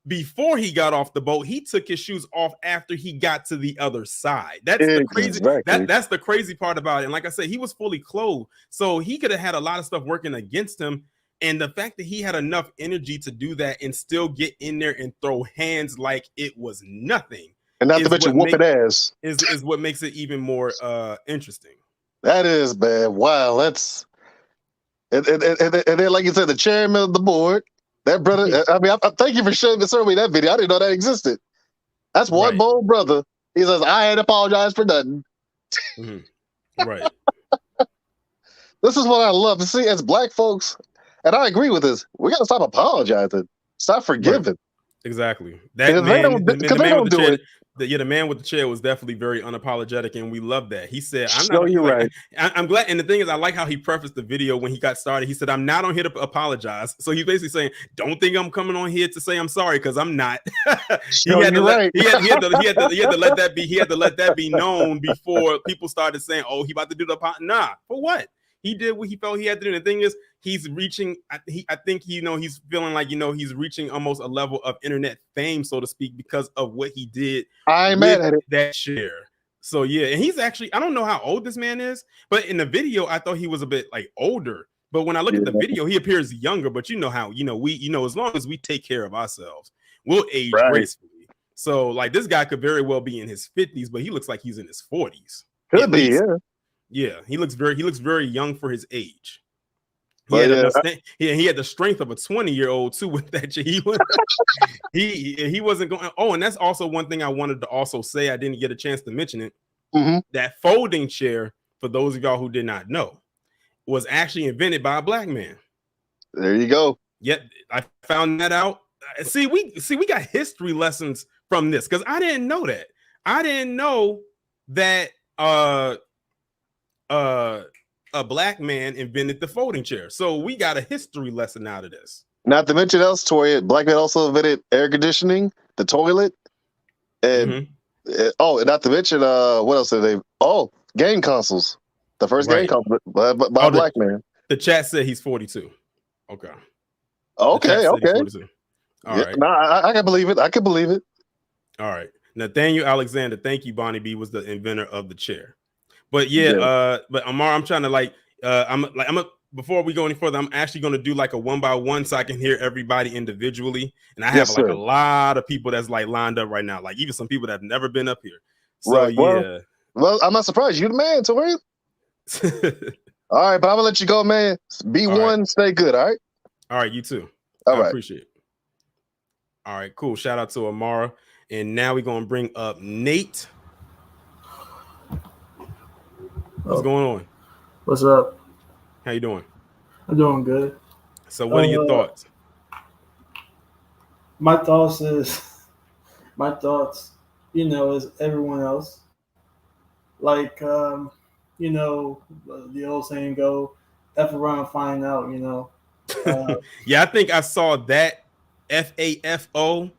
before he got off the boat. He took his shoes off after he got to the other side. That's the crazy. That's the crazy part about it. And like I said, he was fully clothed, so he could have had a lot of stuff working against him. And the fact that he had enough energy to do that and still get in there and throw hands like it was nothing, and not to mention whooping ass, is what makes it even more interesting. That is, man. Wow, that's and then like you said, the chairman of the board. That brother, I mean, I thank you for showing me that video. I didn't know that existed. That's one bold brother. He says, I ain't apologize for nothing. Mm-hmm. Right. This is what I love to see as Black folks, and I agree with this. We got to stop apologizing. Stop forgiving. Right. Exactly. That man, the man with the chair was definitely very unapologetic, and we love that. He said, I'm glad. And the thing is, I like how he prefaced the video when he got started. He said, I'm not on here to apologize. So he's basically saying, don't think I'm coming on here to say I'm sorry, because I'm not. He had to let that be known before people started saying, oh, he about to do the nah, for what? He did what he felt he had to do. And the thing is, he's reaching. I think he's feeling like he's reaching almost a level of internet fame, so to speak, because of what he did. I'm mad at it. That share. So yeah, and he's actually, I don't know how old this man is, but in the video I thought he was a bit like older. But when I look at the video, he appears younger. But you know how we as long as we take care of ourselves, we'll age gracefully. So like this guy could very well be in his 50s, but he looks like he's in his 40s. Could be, yeah. Yeah, he looks very young for his age. He had the strength of a 20-year-old too with that. He wasn't going. Oh, and that's also one thing I wanted to also say. I didn't get a chance to mention it. Mm-hmm. That folding chair, for those of y'all who did not know, was actually invented by a Black man. There you go. Yep, I found that out. See, we got history lessons from this because I didn't know that. I didn't know that a Black man invented the folding chair. So we got a history lesson out of this. Not to mention else, Tori, Black man also invented air conditioning, the toilet, and and not to mention what else did they? Oh, game consoles. The first game console by a Black man. The chat said he's 42. Okay. Okay. All right. No, I can believe it. I can believe it. All right. Nathaniel Alexander, thank you, Bonnie B, was the inventor of the chair. But but Amar, I'm trying to before we go any further, I'm actually going to do like a 1-by-1 so I can hear everybody individually. And I have a lot of people that's like lined up right now, like even some people that have never been up here. So well, I'm not surprised. You the man, Tori. All right, but I'm gonna let you go, man. Be one, stay good. All right. All right, you too. I appreciate it. All right, cool. Shout out to Amara. And now we're gonna bring up Nate. What's going on? What's up? How you doing? I'm doing good. So what are your thoughts? My thoughts, as everyone else. Like, the old saying go, F around and find out, Uh, Yeah, I think I saw that FAFO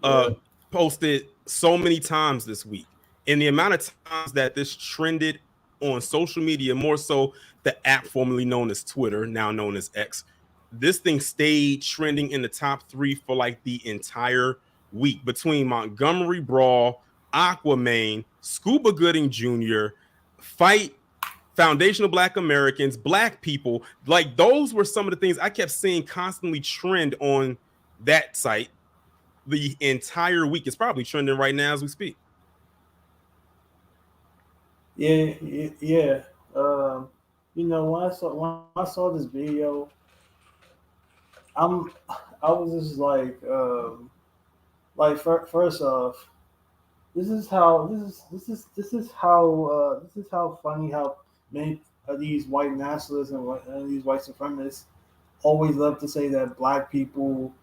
yeah, posted so many times this week. And the amount of times that this trended on social media, more so the app formerly known as Twitter, now known as X, this thing stayed trending in the top 3 for like the entire week between Montgomery Brawl, Aquaman, Scuba Gooding Jr., Fight, Foundational Black Americans, Black people. Like those were some of the things I kept seeing constantly trend on that site the entire week. It's probably trending right now as we speak. yeah. When I saw this video, I'm I was just first off, this is how funny how many of these white nationalists and these white supremacists always love to say that black people,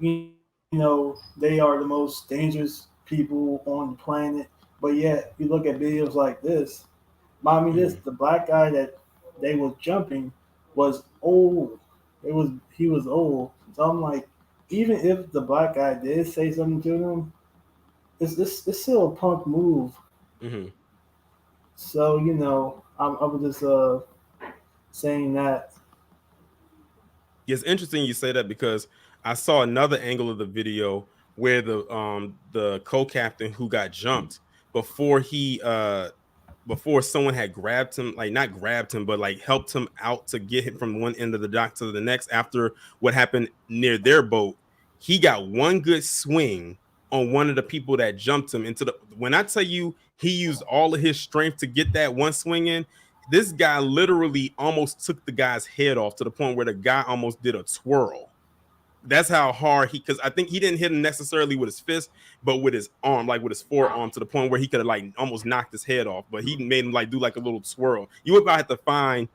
they are the most dangerous people on the planet. But yet, you look at videos like this. I mean, the black guy that they was jumping was old. He was old. So I'm like, even if the black guy did say something to him, it's still a punk move. Mm-hmm. So I was just saying that. It's interesting you say that because I saw another angle of the video where the co-captain who got jumped before before someone had grabbed him, like not grabbed him, but like helped him out to get him from one end of the dock to the next after what happened near their boat. He got one good swing on one of the people that jumped him into the. When I tell you he used all of his strength to get that one swing in, this guy literally almost took the guy's head off to the point where the guy almost did a twirl. That's how hard because I think he didn't hit him necessarily with his fist, but with his arm, like with his forearm, to the point where he could have like almost knocked his head off. But he made him like do like a little twirl. You would have to find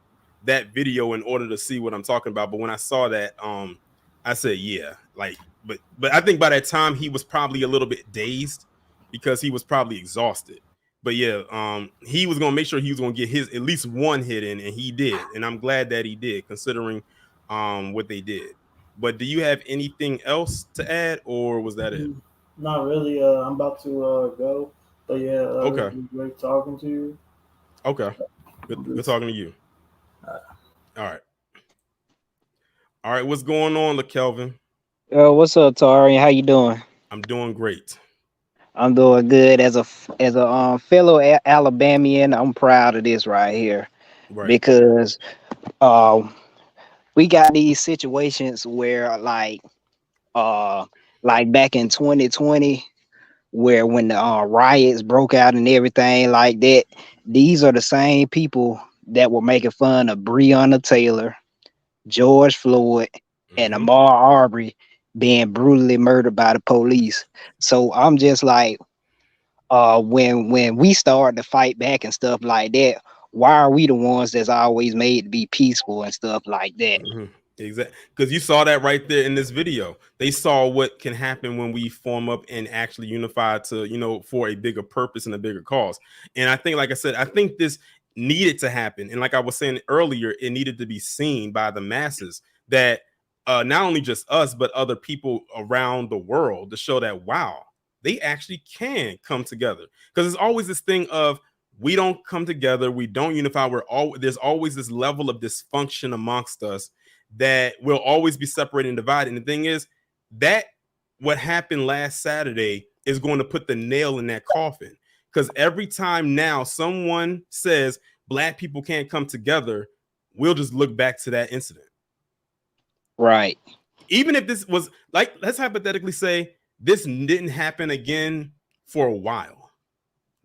that video in order to see what I'm talking about. But when I saw that, I said, yeah, like, but I think by that time he was probably a little bit dazed because he was probably exhausted. But yeah, he was gonna make sure he was gonna get his at least one hit in, and he did. And I'm glad that he did, considering what they did. But do you have anything else to add, or was that it? Not really. I'm about to go, but yeah. Okay. It was great talking to you. Okay. Good talking to you. All right. All right. What's going on, LaKelvin? What's up, Tari? How you doing? I'm doing great. I'm doing good. As a fellow Alabamian, I'm proud of this right here Right. because um we got these situations where like back in 2020 where when the riots broke out and everything like that, these are the same people that were making fun of Breonna Taylor, George Floyd, and Mm-hmm. Ahmaud Arbery being brutally murdered by the police. So I'm just like, when we start to fight back and stuff like that, why are we the ones that's always made to be peaceful and stuff like that? Mm-hmm. Exactly, because you saw that right there in this video. They saw what can happen when we form up and actually unify to, for a bigger purpose and a bigger cause. And I think, like I said, I think this needed to happen. And like I was saying earlier, it needed to be seen by the masses that not only just us, but other people around the world to show that, wow, they actually can come together. Because there's always this thing of we don't come together, we don't unify. There's always this level of dysfunction amongst us that will always be separated and divided. And the thing is that what happened last Saturday is going to put the nail in that coffin. Because every time now someone says black people can't come together, we'll just look back to that incident. Right. Even if this was like, let's hypothetically say this didn't happen again for a while.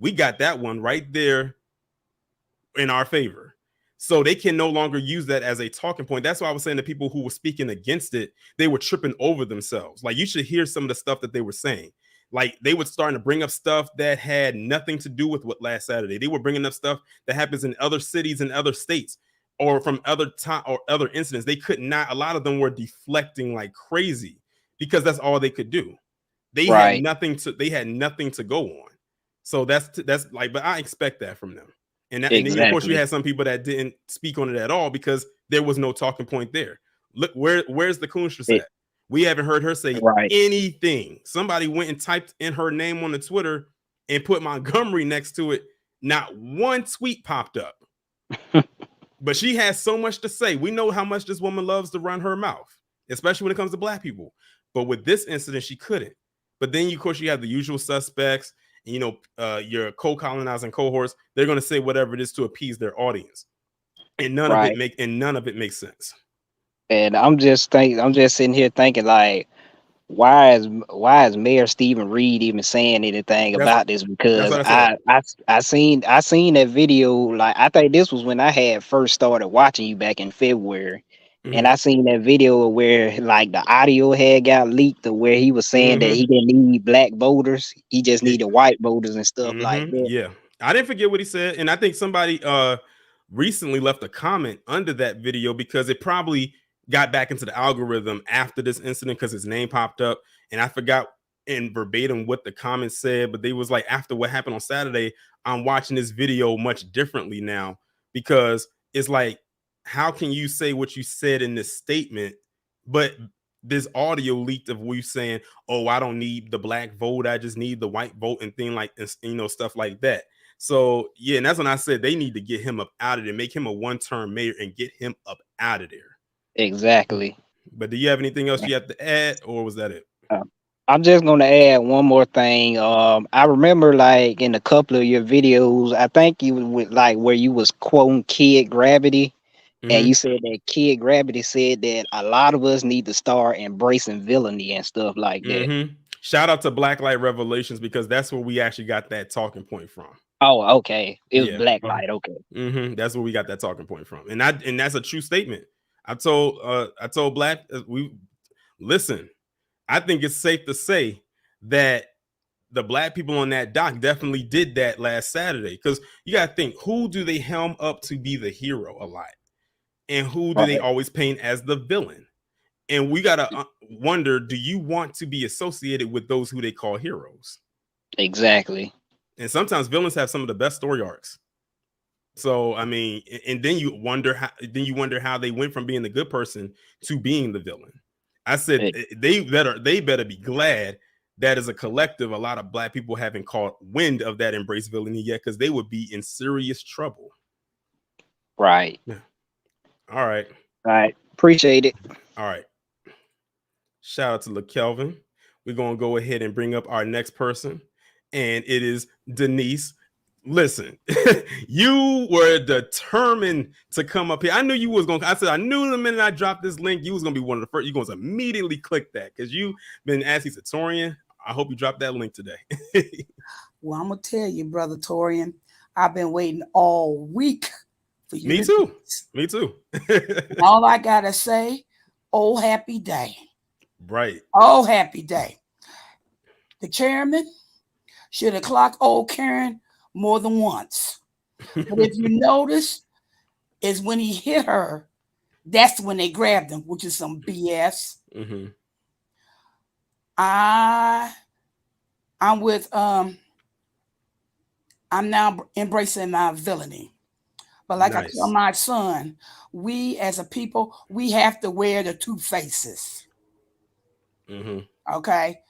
We got that one right there in our favor. So they can no longer use that as a talking point. That's why I was saying the people who were speaking against it, they were tripping over themselves. Like you should hear some of the stuff that they were saying. Like they were starting to bring up stuff that had nothing to do with what last Saturday. They were bringing up stuff that happens in other cities and other states or from other time or other incidents. They could not, a lot of them were deflecting like crazy because that's all they could do. They had nothing to go on. So that's like, but I expect that from them. And then of course you had some people that didn't speak on it at all because there was no talking point there. Look, where's the Coonstress at? We haven't heard her say anything. Somebody went and typed in her name on the Twitter and put Montgomery next to it. Not one tweet popped up. But she has so much to say. We know how much this woman loves to run her mouth, especially when it comes to black people. But with this incident, she couldn't. But then, of course, you have the usual suspects, and, your co-colonizing cohorts. They're going to say whatever it is to appease their audience, and none of it makes sense. And I'm just sitting here thinking, like, why is Mayor Stephen Reed even saying anything about this? Because I seen that video. Like, I think this was when I had first started watching you back in February. And I seen that video where like the audio had got leaked, to where he was saying that he didn't need black voters, he just needed white voters and stuff like that. Yeah, I didn't forget what he said, and I think somebody recently left a comment under that video because it probably got back into the algorithm after this incident because his name popped up, and I forgot in verbatim what the comment said, but they was like, after what happened on Saturday, I'm watching this video much differently now, because it's like, how can you say what you said in this statement, but this audio leaked of you saying, oh, I don't need the black vote, I just need the white vote, and thing like this, stuff like that. So yeah, and that's when I said they need to get him up out of there, make him a one-term mayor and get him up out of there. Exactly. But do you have anything else you have to add, or was that it? I'm just gonna add one more thing. I remember, like, in a couple of your videos, I think you would, like, where you was quoting Kid Gravity, and you said that Kid Gravity said that a lot of us need to start embracing villainy and stuff like that. Shout out to Blacklight Revelations, because that's where we actually got that talking point from. Oh, okay. It was Blacklight. Okay. That's where we got that talking point from, and that's a true statement. I told Black, listen, I think it's safe to say that the black people on that dock definitely did that last Saturday, because you got to think, who do they helm up to be the hero a lot, and who do they always paint as the villain? And we got to wonder, do you want to be associated with those who they call heroes? Exactly. And sometimes villains have some of the best story arcs. So, I mean, and then you wonder how they went from being the good person to being the villain. I said they better be glad that as a collective, a lot of black people haven't caught wind of that embrace villainy yet, because they would be in serious trouble. Right. Yeah. All right. Appreciate it. All right. Shout out to LaKelvin. We're going to go ahead and bring up our next person, and it is Denise. Listen, you were determined to come up here. I knew you was going to. I said, I knew the minute I dropped this link, you was going to be one of the first. You're going to immediately click that, because you've been asking Torian. I hope you dropped that link today. Well, I'm going to tell you, brother Torian, I've been waiting all week for you. Me too. Me too. All I got to say, oh, happy day. Right. Oh, happy day. The chairman should have clocked old Karen more than once. But if you notice, is when he hit her, that's when they grabbed him, which is some BS. I'm now embracing my villainy. But like I tell my son, we as a people, we have to wear the two faces. Okay?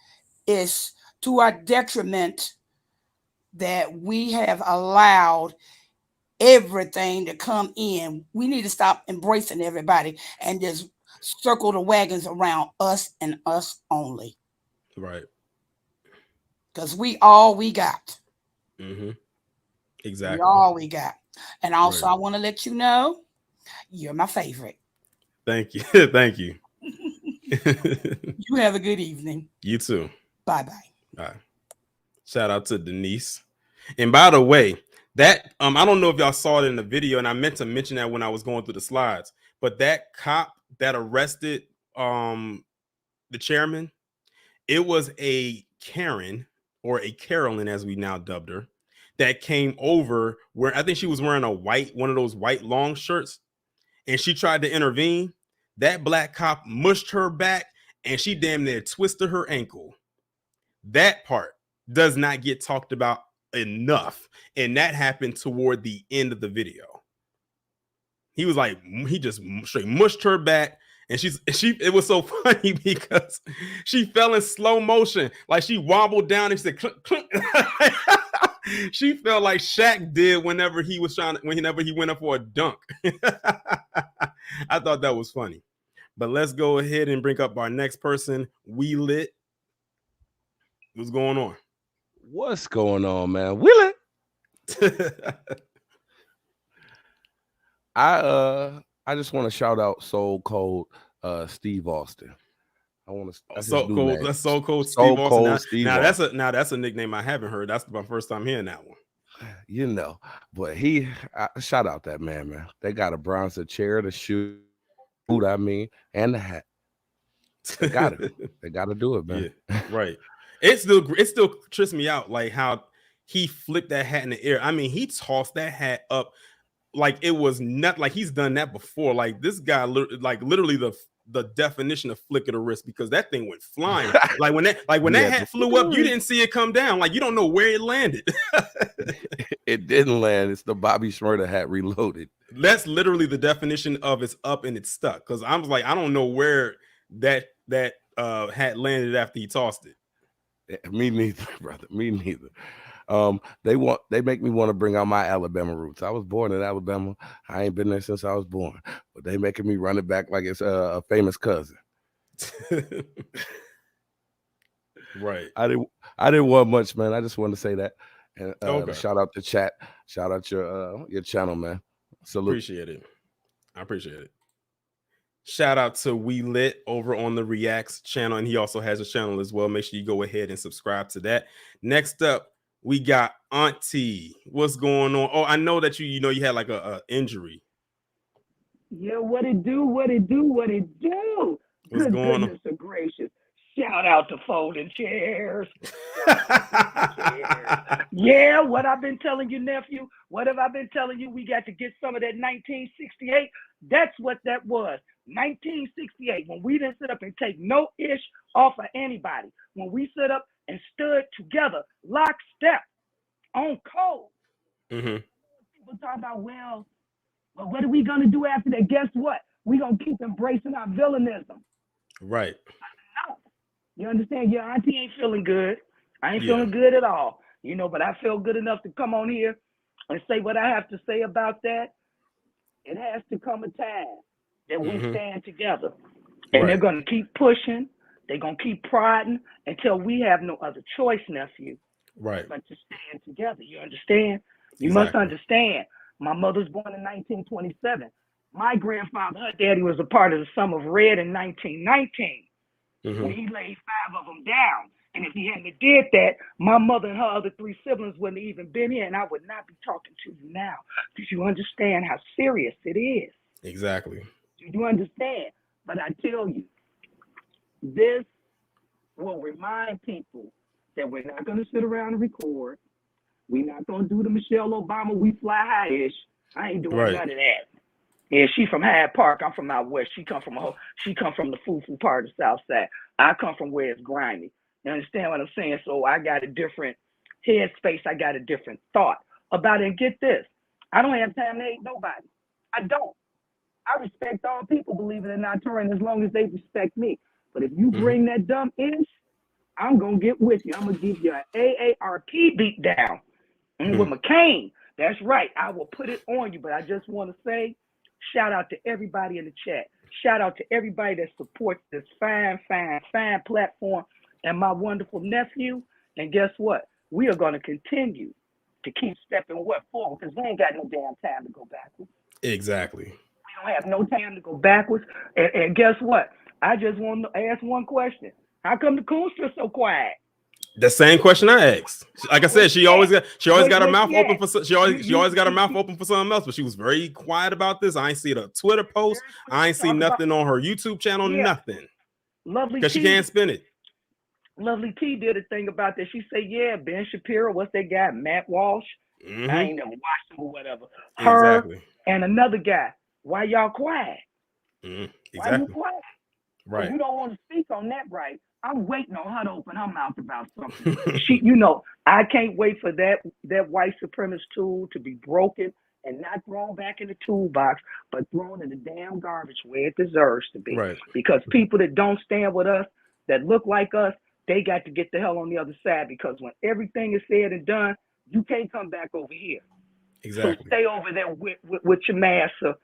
It's to our detriment that we have allowed everything to come in. We need to stop embracing everybody and just circle the wagons around us and us only. Right. Because we all we got. Exactly. We all we got. And also, I want to let you know, you're my favorite. Thank you. Thank you. You have a good evening. You too. Bye-bye. Bye. Shout out to Denise. And by the way, that I don't know if y'all saw it in the video, and I meant to mention that when I was going through the slides, but that cop that arrested the chairman, it was a Karen, or a Carolyn as we now dubbed her, that came over where I think she was wearing one of those white long shirts, and she tried to intervene. That black cop mushed her back, and she damn near twisted her ankle. That part does not get talked about enough. And that happened toward the end of the video. He was like, he just straight mushed her back. And it was so funny because she fell in slow motion. Like she wobbled down and she said, clunk, clunk. She felt like Shaq did whenever he went up for a dunk. I thought that was funny. But let's go ahead and bring up our next person. We Lit. What's going on? What's going on, man? Will it? I just want to shout out Soul Cold Steve Austin. I want to That's so cool. That's so cool. Steve Austin. Now that's a nickname I haven't heard. That's my first time hearing that one. You know, but shout out that man. They got a bronze chair, the shoe, I mean, and the hat. They got it. They got to do it, man. Yeah, right. It still trips me out, like how he flipped that hat in the air. I mean, he tossed that hat up like it was not like he's done that before. Like this guy, like literally the definition of flick of the wrist, because that thing went flying. like when that hat flew up, you didn't see it come down. Like you don't know where it landed. It didn't land. It's the Bobby Shmurda hat reloaded. That's literally the definition of it's up and it's stuck. Because I was like, I don't know where that hat landed after he tossed it. Me neither, brother. Me neither. They make me want to bring out my Alabama roots. I was born in Alabama. I ain't been there since I was born, but they making me run it back like it's a famous cousin. Right. I didn't want much, man. I just wanted to say that. And shout out the chat. Shout out your channel, man. Salute. Appreciate it. I appreciate it. Shout out to We Lit over on the Reacts channel, and he also has a channel as well. Make sure you go ahead and subscribe to that. Next up, we got Auntie. What's going on? Oh, I know that you had like a injury. Yeah, what it do? What's Good going goodness gracious. Shout out to folding chairs. Yeah, what I've been telling you, nephew. What have I been telling you? We got to get some of that 1968. That's what that was. 1968, when we didn't sit up and take no ish off of anybody. When we stood up and stood together, lockstep, on code. Mm-hmm. People talk about, well, what are we going to do after that? Guess what? We're going to keep embracing our villainism. Right. No. You understand? Your auntie ain't feeling good. I ain't feeling good at all. But I feel good enough to come on here and say what I have to say about that. It has to come a time that we stand together. And they're going to keep pushing. They're going to keep prodding until we have no other choice, nephew. Right. But to stand together. You understand? You must understand. My mother's born in 1927. My grandfather, her daddy, was a part of the Sum of Red in 1919. When he laid 5 of them down. And if he hadn't did that, my mother and her other 3 siblings wouldn't have even been here, and I would not be talking to you now. Because you understand how serious it is. Exactly. You understand? But I tell you, this will remind people that we're not going to sit around and record. We're not going to do the Michelle Obama, we fly high-ish. I ain't doing none of that. Yeah, she from Hyde Park. I'm from out west. She come from the foo-foo part of the South Side. I come from where it's grimy. You understand what I'm saying? So I got a different headspace. I got a different thought about it. And get this, I don't have time to hate nobody. I don't. I respect all people, believe it or not, Torin, as long as they respect me. But if you bring that dumb inch, I'm going to get with you. I'm going to give you an AARP beat down. And with McCain, that's right. I will put it on you. But I just want to say, shout out to everybody in the chat. Shout out to everybody that supports this fine platform and my wonderful nephew. And guess what? We are going to continue to keep stepping forward because we ain't got no damn time to go backwards. Exactly. We don't have no time to go backwards. And guess what? I just want to ask one question. How come the Coonster so quiet? The same question I asked. Like I said, she always got her mouth open for she always got her mouth open for something else, but she was very quiet about this. I ain't see a Twitter post. I ain't see nothing on her YouTube channel. Nothing. Lovely, because she can't spin it. Lovely T did a thing about that. She said, "Yeah, Ben Shapiro, what's that guy, Matt Walsh? I ain't never watched him or whatever. Her and another guy. Why y'all quiet? Exactly. Why you quiet? Right. So you don't want to speak on that, right? I'm waiting on her to open her mouth about something. She, you know, I can't wait for that white supremacist tool to be broken and not thrown back in the toolbox, but thrown in the damn garbage where it deserves to be. Right. Because people that don't stand with us, that look like us, they got to get the hell on the other side. Because when everything is said and done, you can't come back over here. Exactly. So stay over there with your master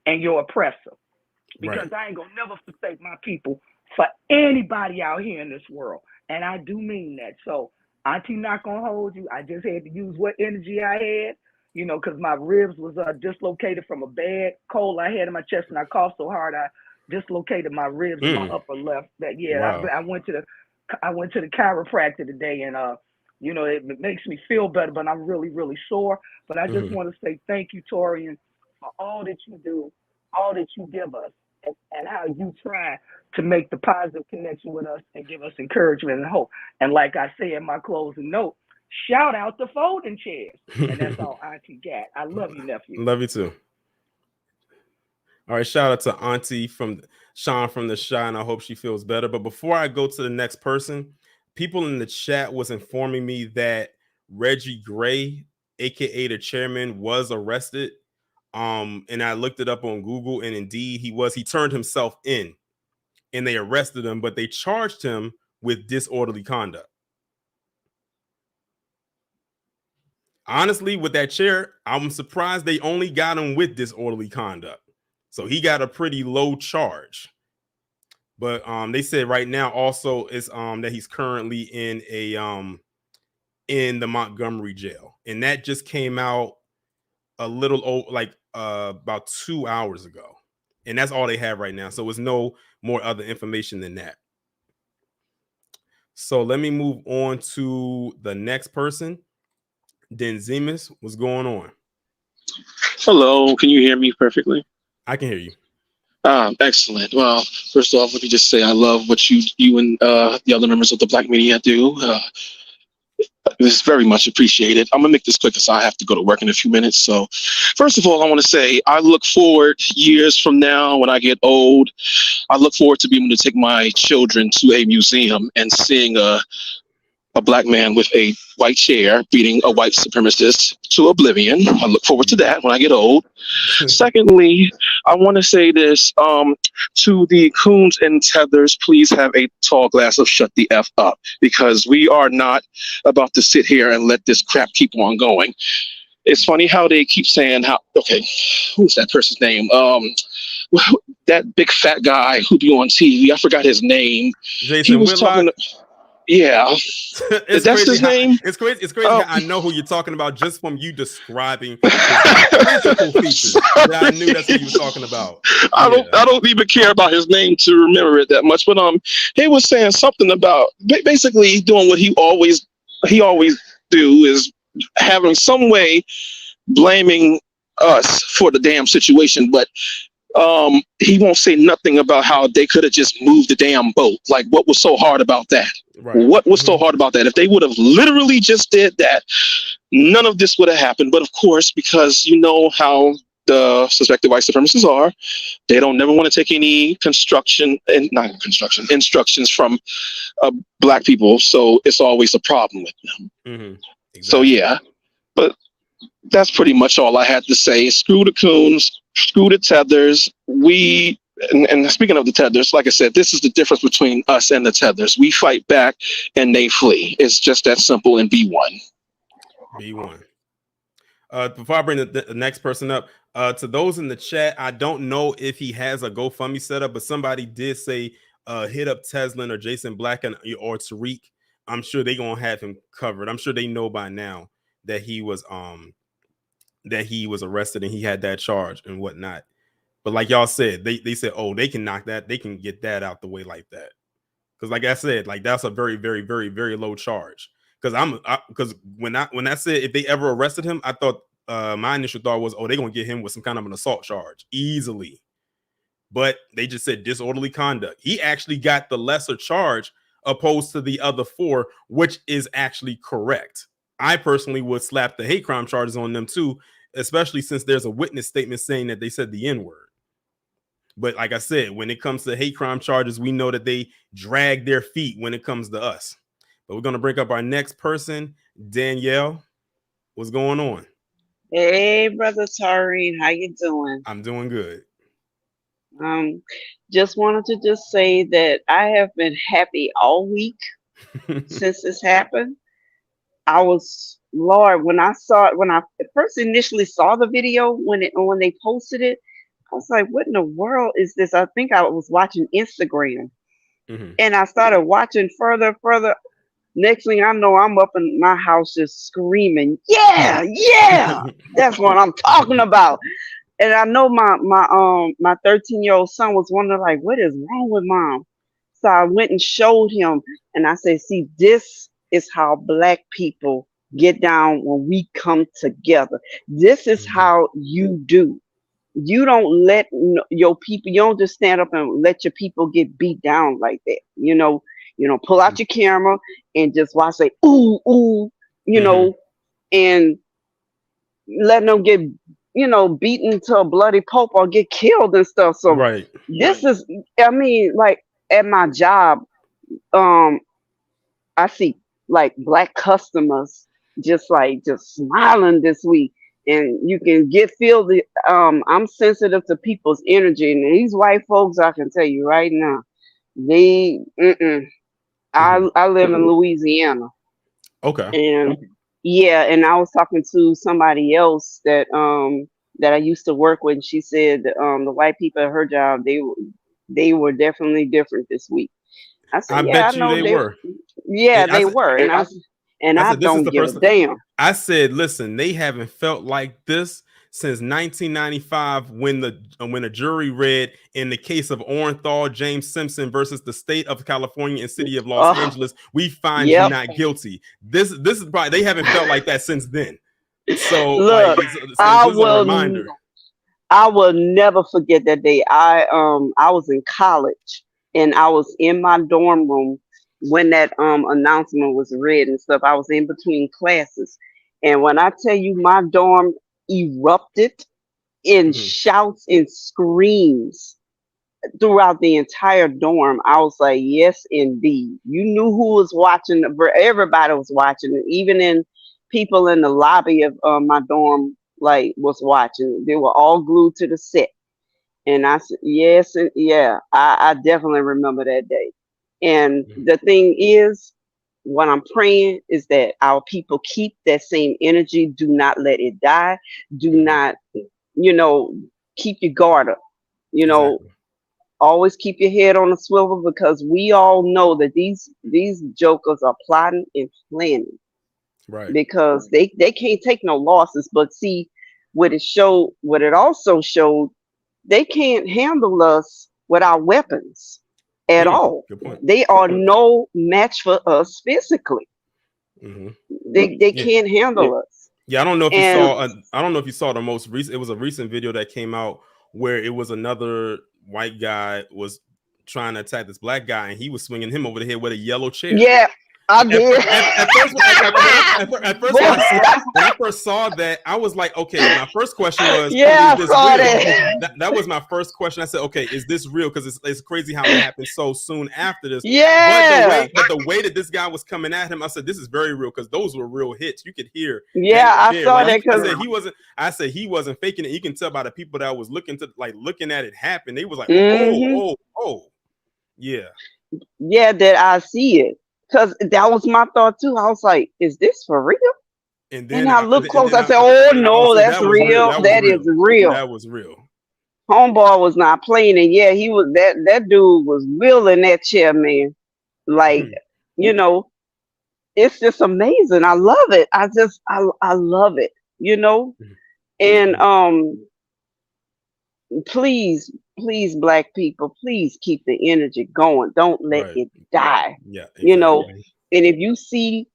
and your oppressor. Because Right. I ain't gonna never forsake my people for anybody out here in this world. And I do mean that. So Auntie not gonna hold you. I just had to use what energy I had, you know, because my ribs was dislocated from a bad cold I had in my chest, and I coughed so hard I dislocated my ribs in my upper left. That Wow. I went to the chiropractor today, and you know, it makes me feel better, but I'm really, really sore. But I just want to say thank you, Torian, for all that you do, all that you give us, and how you try to make the positive connection with us and give us encouragement and hope. And like I say in my closing note, shout out the folding chairs. And that's all Auntie got. I love you, nephew. Love you too. All right, shout out to Auntie from Sean from the Shy, and I hope she feels better. But before I go to the next person, people in the chat was informing me that Reggie Gray, aka the chairman, was arrested. And I looked it up on Google, and indeed he turned himself in, and they arrested him, but they charged him with disorderly conduct. Honestly, with that chair, I'm surprised they only got him with disorderly conduct. So he got a pretty low charge. But they said right now also is that he's currently in in the Montgomery jail. And that just came out a little about 2 hours ago. And that's all they have right now. So it's no more other information than that. So let me move on to the next person. Denzimus, what's going on? Hello, can you hear me perfectly? I can hear you. Excellent. Well, first off, let me just say I love what you and the other members of the Black Media do. This is very much appreciated. I'm gonna make this quick because I have to go to work in a few minutes. So, first of all, I want to say I look forward years from now when I get old. I look forward to being able to take my children to a museum and seeing a Black man with a white chair beating a white supremacist to oblivion. I look forward to that when I get old. Secondly, I want to say this to the coons and tethers, please have a tall glass of shut the F up, because we are not about to sit here and let this crap keep on going. It's funny how they keep saying who's that person's name? That big fat guy who be on TV. I forgot his name. Jason he was Whitlock. talking. Yeah, that's his name. It's crazy. It's crazy. I know who you're talking about just from you describing his physical features. I knew that's what you were talking about. I don't even care about his name to remember it that much. But he was saying something about basically doing what he always do, is having some way blaming us for the damn situation, but he won't say nothing about how they could have just moved the damn boat. Like, what was so hard about that? Right. What was so hard about that? If they would have literally just did that, none of this would have happened. But of course, because you know how the suspected white supremacists are, they don't never want to take any instructions from Black people. So it's always a problem with them. Exactly. So yeah, but that's pretty much all I had to say. Screw the coons, screw the tethers. And speaking of the tethers, like I said, this is the difference between us and the tethers. We fight back and they flee. It's just that simple, and be one. Be one. Before I bring the next person up, to those in the chat, I don't know if he has a GoFundMe set up, but somebody did say hit up Teslin or Jason Black or Tariq. I'm sure they're gonna have him covered. I'm sure they know by now that he was arrested and he had that charge and whatnot. But like y'all said, they said, oh, they can knock that, they can get that out the way like that. Because like I said, like that's a very, very, very, very low charge. Because when I said if they ever arrested him, I thought my initial thought was, oh, they're gonna get him with some kind of an assault charge easily. But they just said disorderly conduct. He actually got the lesser charge opposed to the other 4, which is actually correct. I personally would slap the hate crime charges on them too, especially since there's a witness statement saying that they said the N-word. But like I said, when it comes to hate crime charges, we know that they drag their feet when it comes to us. But we're going to bring up our next person, Danielle. What's going on? Hey, brother Taurine, how you doing? I'm doing good. Just wanted to just say that I have been happy all week since this happened. I was, Lord, when I first initially saw the video when they posted it, I was like, what in the world is this? I think I was watching Instagram, and I started watching further. Next thing I know, I'm up in my house just screaming, yeah, that's what I'm talking about. And I know my 13-year-old son was wondering, like, what is wrong with mom? So I went and showed him, and I said, see, this is how Black people get down when we come together. This is how you do. You don't let your people, you don't just stand up and let your people get beat down like that. Pull out your camera and just watch, say, ooh, ooh, and letting them get, beaten to a bloody pulp or get killed and stuff. So this is, I mean, like at my job, I see like Black customers just smiling this week. And you can feel the, I'm sensitive to people's energy. And these white folks, I can tell you right now, I live in Louisiana. Okay. And yeah, and I was talking to somebody else that I used to work with, and she said the white people at her job, they were definitely different this week. I said, bet you they were. Yeah, they were. And I don't give a damn. I said, listen, they haven't felt like this since 1995 when a jury read in the case of Orenthal James Simpson versus the state of California and city of Los Angeles, we find you not guilty. This is probably, they haven't felt like that since then. So look, I will never forget that day. I was in college and I was in my dorm room when that announcement was read and stuff. I was in between classes, and when I tell you my dorm erupted in shouts and screams throughout the entire dorm, I was like, yes, indeed. You knew who was watching. Everybody was watching, even in people in the lobby of my dorm, like, was watching. They were all glued to the set. And I said, yes, and yeah, I definitely remember that day. And the thing is, what I'm praying is that our people keep that same energy. Do not let it die. Do not, keep your guard up. Always keep your head on a swivel, because we all know that these jokers are plotting and planning. Right. Because they can't take no losses. But see, what it also showed, they can't handle us with our weapons at all. They are no match for us physically. They can't handle us. Yeah, I don't know if you saw. I don't know if you saw the most recent. It was a recent video that came out where it was another white guy was trying to attack this Black guy, and he was swinging him over the head with a yellow chair. Yeah. I did. At first, when I first saw that, I was like, okay, my first question was, yeah, is this I saw real? That was my first question. I said, okay, is this real? Because it's crazy how it happened so soon after this. Yeah. But the way that this guy was coming at him, I said, this is very real, because those were real hits. You could hear. Yeah, I saw that. I said he wasn't faking it. You can tell by the people that was looking at it happen. They was like, oh, yeah. Yeah, that I see it. Because that was my thought too. I was like, is this for real? And then I looked close. I said, oh no, that's real. That is real. That was real. Homeboy was not playing. And yeah, he was that dude was wheeling that chair, man. Like, it's just amazing. I love it. I love it, And please, Black people, please keep the energy going. Don't let it die. Yeah, exactly. And if you see,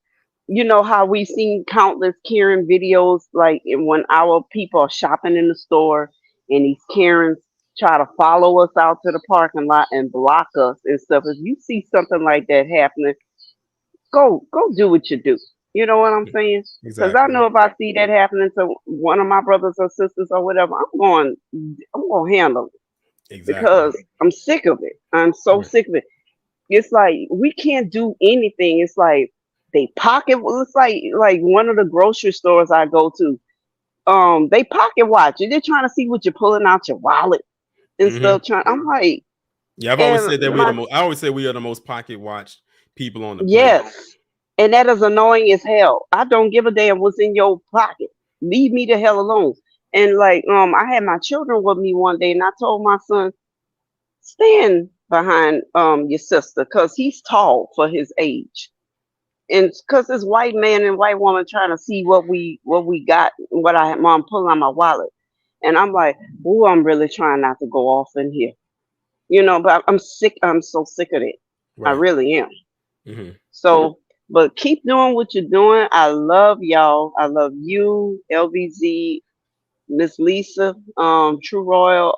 how we've seen countless Karen videos, like when our people are shopping in the store and these Karens try to follow us out to the parking lot and block us and stuff. If you see something like that happening, go do what you do. You know what I'm saying? Because I know if I see that happening to one of my brothers or sisters or whatever, I'm going to handle it. because I'm sick of it. I'm so sick of it. It's like we can't do anything. It's like they pocket. It's like one of the grocery stores I go to. They pocket watch you. They're trying to see what you're pulling out your wallet and stuff. I'm like, yeah, I've always said that I always say we are the most pocket watched people on the planet. Yes, and that is annoying as hell. I don't give a damn what's in your pocket. Leave me the hell alone. And like, I had my children with me one day, and I told my son, stand behind your sister, cause he's tall for his age, and cause this white man and white woman trying to see what we got, what I had mom pulling out my wallet, and I'm like, oh, I'm really trying not to go off in here, but I'm sick. I'm so sick of it. I really am. So, but keep doing what you're doing. I love y'all. I love you, LBZ, Miss Lisa, True Royal,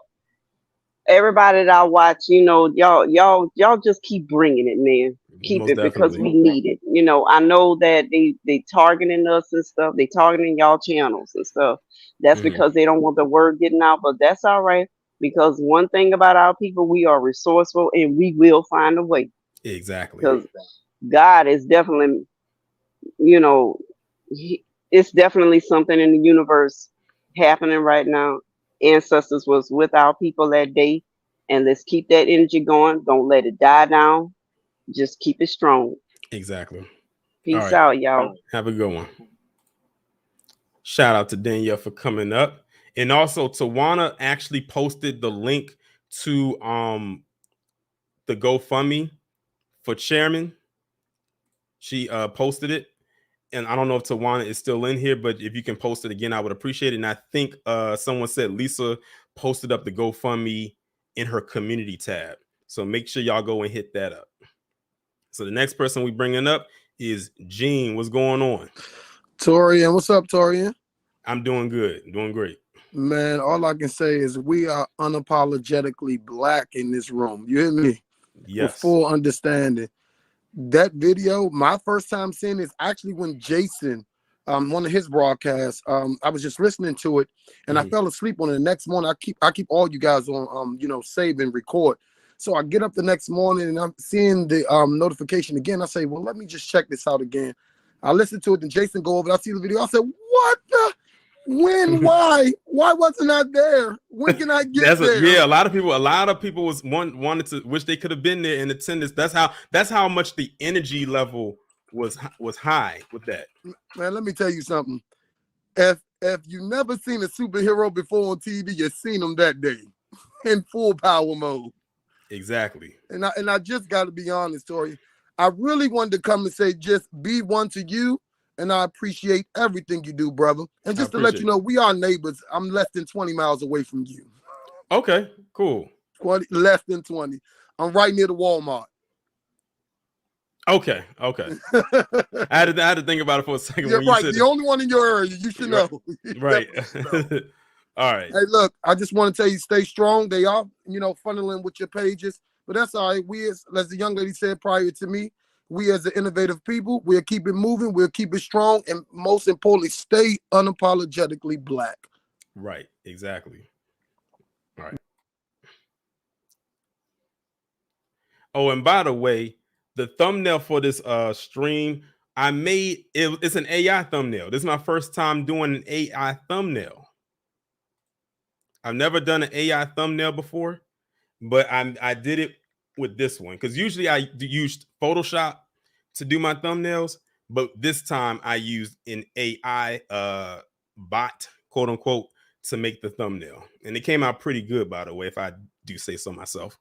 everybody that I watch. Y'all just keep bringing it, man. Keep Most it because definitely. we need it. I know that they targeting us and stuff. They targeting y'all channels and stuff. That's because they don't want the word getting out. But that's all right, because one thing about our people, we are resourceful and we will find a way. Exactly. Because God is definitely, it's definitely something in the universe happening right now. Ancestors was with our people that day, and let's keep that energy going. Don't let it die down. Just keep it strong. Exactly. Peace out, y'all. Have a good one. Shout out to Danielle for coming up. And also Tawana actually posted the link to the GoFundMe for chairman. She posted it. And I don't know if Tawana is still in here, but if you can post it again, I would appreciate it. And I think someone said Lisa posted up the GoFundMe in her community tab. So make sure y'all go and hit that up. So the next person we bringing up is Gene. What's going on? Torian, what's up, Torian? I'm doing good. Doing great. Man, all I can say is we are unapologetically black in this room. You hear me? Yes. With full understanding. That video, my first time seeing is actually when Jason, one of his broadcasts, I was just listening to it and I fell asleep on it. The next morning, I keep all you guys on, save and record. So I get up the next morning and I'm seeing the notification again. I say, well, let me just check this out again. I listen to it and Jason go over. I see the video. I said, what the? When? Why wasn't I there? When can I get there? Yeah, a lot of people wanted to wish they could have been there in attendance. That's how much the energy level was high with that. Man, let me tell you something. If you never seen a superhero before on TV, you seen him that day in full power mode. Exactly. And I just got to be honest, Tori. I really wanted to come and say, just be one to you. And I appreciate everything you do, brother. And just to let you know, we are neighbors. I'm less than 20 miles away from you. Okay, cool. Less than 20. I'm right near the Walmart. Okay. I had to think about it for a second. You're right. The only one in your area. You should know. Right. All right. Hey, look, I just want to tell you, stay strong. They are, funneling with your pages. But that's all right. We, as the young lady said prior to me, we as the innovative people, we'll keep it moving, we'll keep it strong, and most importantly, stay unapologetically black. Right, exactly. All right. Oh, and by the way, the thumbnail for this stream, I made it's an AI thumbnail. This is my first time doing an AI thumbnail. I've never done an AI thumbnail before, but I did it with this one because usually I used Photoshop to do my thumbnails, but this time I used an AI bot, quote unquote, to make the thumbnail, and it came out pretty good, by the way, if I do say so myself.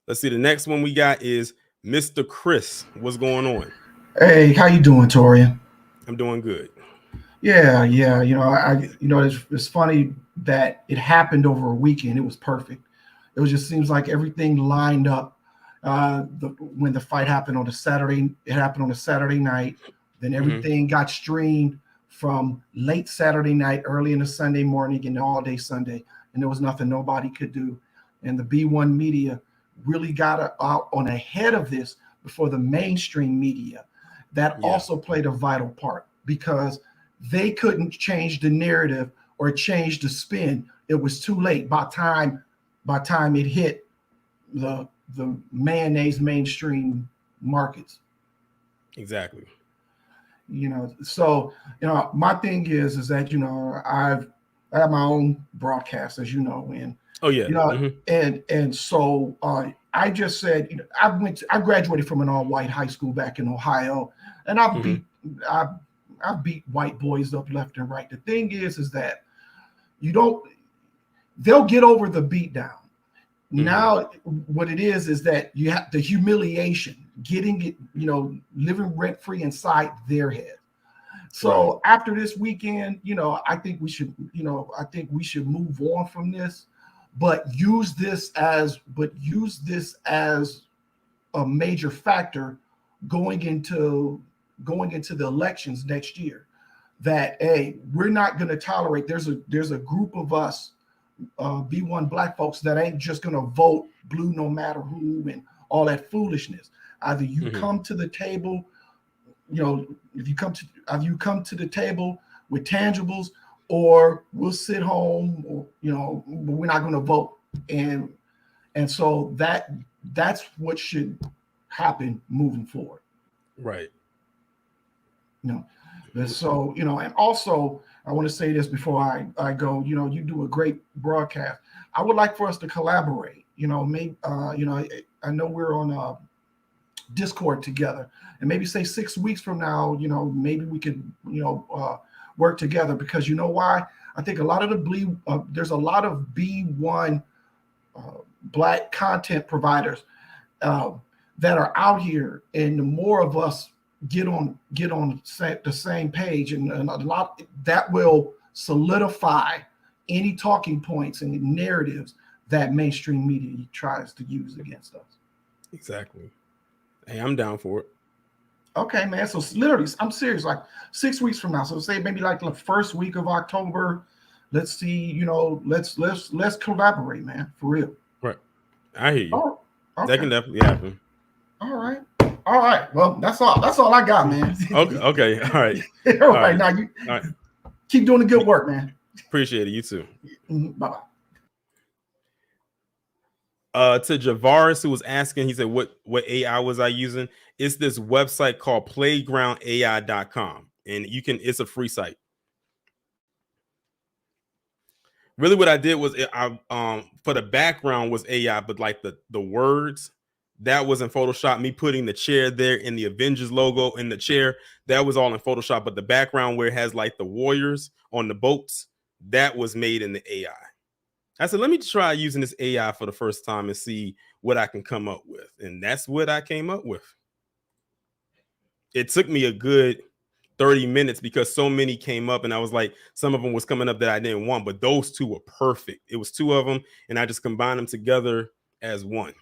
Let's see, the next one we got is Mr. Chris. What's going on? Hey, how you doing, Torian? I'm doing good. Yeah. It's funny that it happened over a weekend. It was perfect. It just seems like everything lined up. When the fight happened on a Saturday, it happened on a Saturday night. Then everything got streamed from late Saturday night, early in the Sunday morning, and all day Sunday. And there was nothing nobody could do. And the B1 media really got out on ahead of this before the mainstream media. That also played a vital part because they couldn't change the narrative or change the spin. It was too late. By the time by the time it hit the mayonnaise mainstream markets. Exactly. You know, so you know, my thing is that you know I have my own broadcast, as you know, and Oh yeah. you know, and so I just said, you know, I graduated from an all-white high school back in Ohio, and I beat white boys up left and right. The thing is that they'll get over the beat down. Now, what it is that you have the humiliation, getting it, you know, living rent free inside their head. So after this weekend, you know, I think we should move on from this, but use this as a major factor going into the elections next year. That hey, we're not going to tolerate. There's a group of us. B1 black folks that ain't just gonna vote blue no matter who and all that foolishness. Either you come to the table, you know, if you come to the table with tangibles, or we'll sit home, or you know, we're not gonna vote. And so that's what should happen moving forward. Right. You know, so you know, and also I want to say this before I go. You know, you do a great broadcast. I would like for us to collaborate. You know, maybe you know, I know we're on Discord together, and maybe say 6 weeks from now, you know, maybe we could, you know, work together, because you know why? I think a lot of there's a lot of B1 black content providers that are out here, and the more of us get on the same page, and a lot that will solidify any talking points and narratives that mainstream media tries to use against us. Exactly. Hey, I'm down for it. Okay, man. So literally, I'm serious. Like 6 weeks from now, so say maybe like the first week of October. Let's see. You know, let's collaborate, man, for real. Right. I hear you. Oh, okay. That can definitely happen. All right. All right. Well, that's all I got, man. Okay. All right. All right. Now you keep doing the good work, man. Appreciate it. You too. Bye-bye. To Javaris, who was asking, he said, what AI was I using? It's this website called playgroundai.com, and it's a free site. Really what I did was I for the background was AI, but like the words, that was in Photoshop. Me putting the chair there and the Avengers logo in the chair, that was all in Photoshop. But the background where it has like the warriors on the boats, that was made in the AI. I said, let me try using this AI for the first time and see what I can come up with. And that's what I came up with. It took me a good 30 minutes because so many came up, and I was like, some of them was coming up that I didn't want, but those two were perfect. It was two of them, and I just combined them together as one.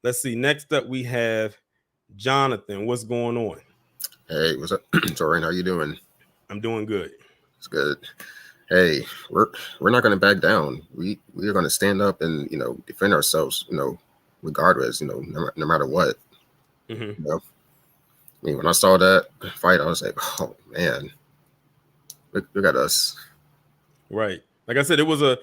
Let's see. Next up, we have Jonathan. What's going on? Hey, what's up? Torian, how you doing? I'm doing good. It's good. Hey, we're not going to back down. We are going to stand up and, you know, defend ourselves, you know, regardless, you know, no matter what. You know? I mean, when I saw that fight, I was like, oh man, look at us. Right. Like I said, it was a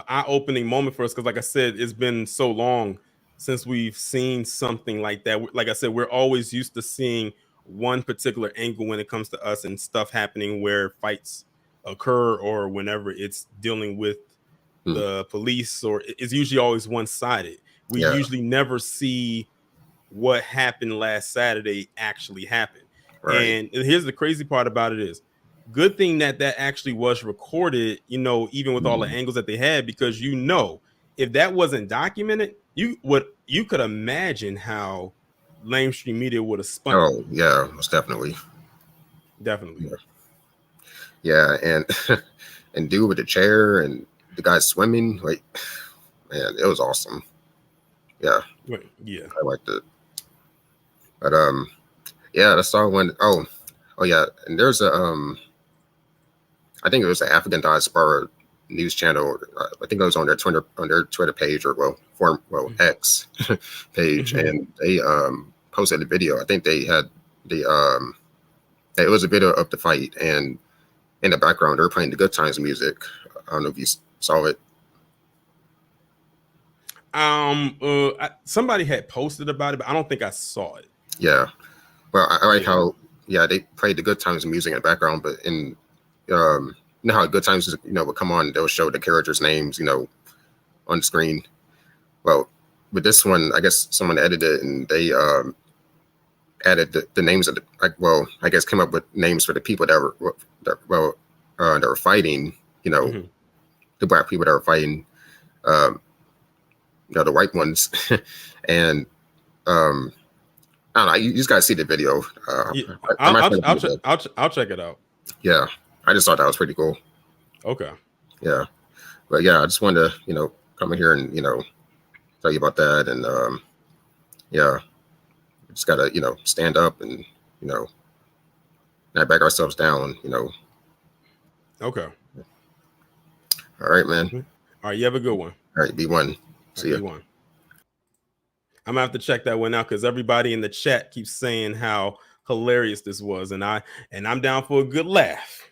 eye-opening moment for us, because like I said, it's been so long since we've seen something like that. Like I said, we're always used to seeing one particular angle when it comes to us and stuff happening where fights occur, or whenever it's dealing with the police, or it's usually always one-sided. We usually never see what happened last Saturday actually happened. And here's the crazy part about it is, good thing that actually was recorded, you know, even with all the angles that they had, because, you know, if that wasn't documented, you could imagine how mainstream media would have spun. Oh yeah, most definitely. Yeah, and dude with the chair and the guy swimming, like, man, it was awesome. Yeah. I liked it. But yeah, that's all when oh yeah, and there's a I think it was an African diaspora news channel. I think it was on their Twitter page, or X page, and they posted a video. I think they had it was a video of the fight, and in the background they're playing the Good Times music. I don't know if you saw it. Somebody had posted about it, but I don't think I saw it. Yeah. Well, I like how they played the Good Times music in the background, but in you know how Good Times would come on, they'll show the characters' names on the screen. Well, with this one, I guess someone edited it and they added the names of I guess came up with names for the people that were fighting. The black people that were fighting. The white ones, and I don't know. You just gotta see the video. I'll check it out. Yeah, I just thought that was pretty cool. Okay. Yeah, but yeah, I just wanted to come in here and tell you about that, and yeah, we just gotta stand up and not back ourselves down. Okay. All right, man. All right, you have a good one. All right, B1. See ya. B1. I'm gonna have to check that one out because everybody in the chat keeps saying how hilarious this was, and I'm down for a good laugh,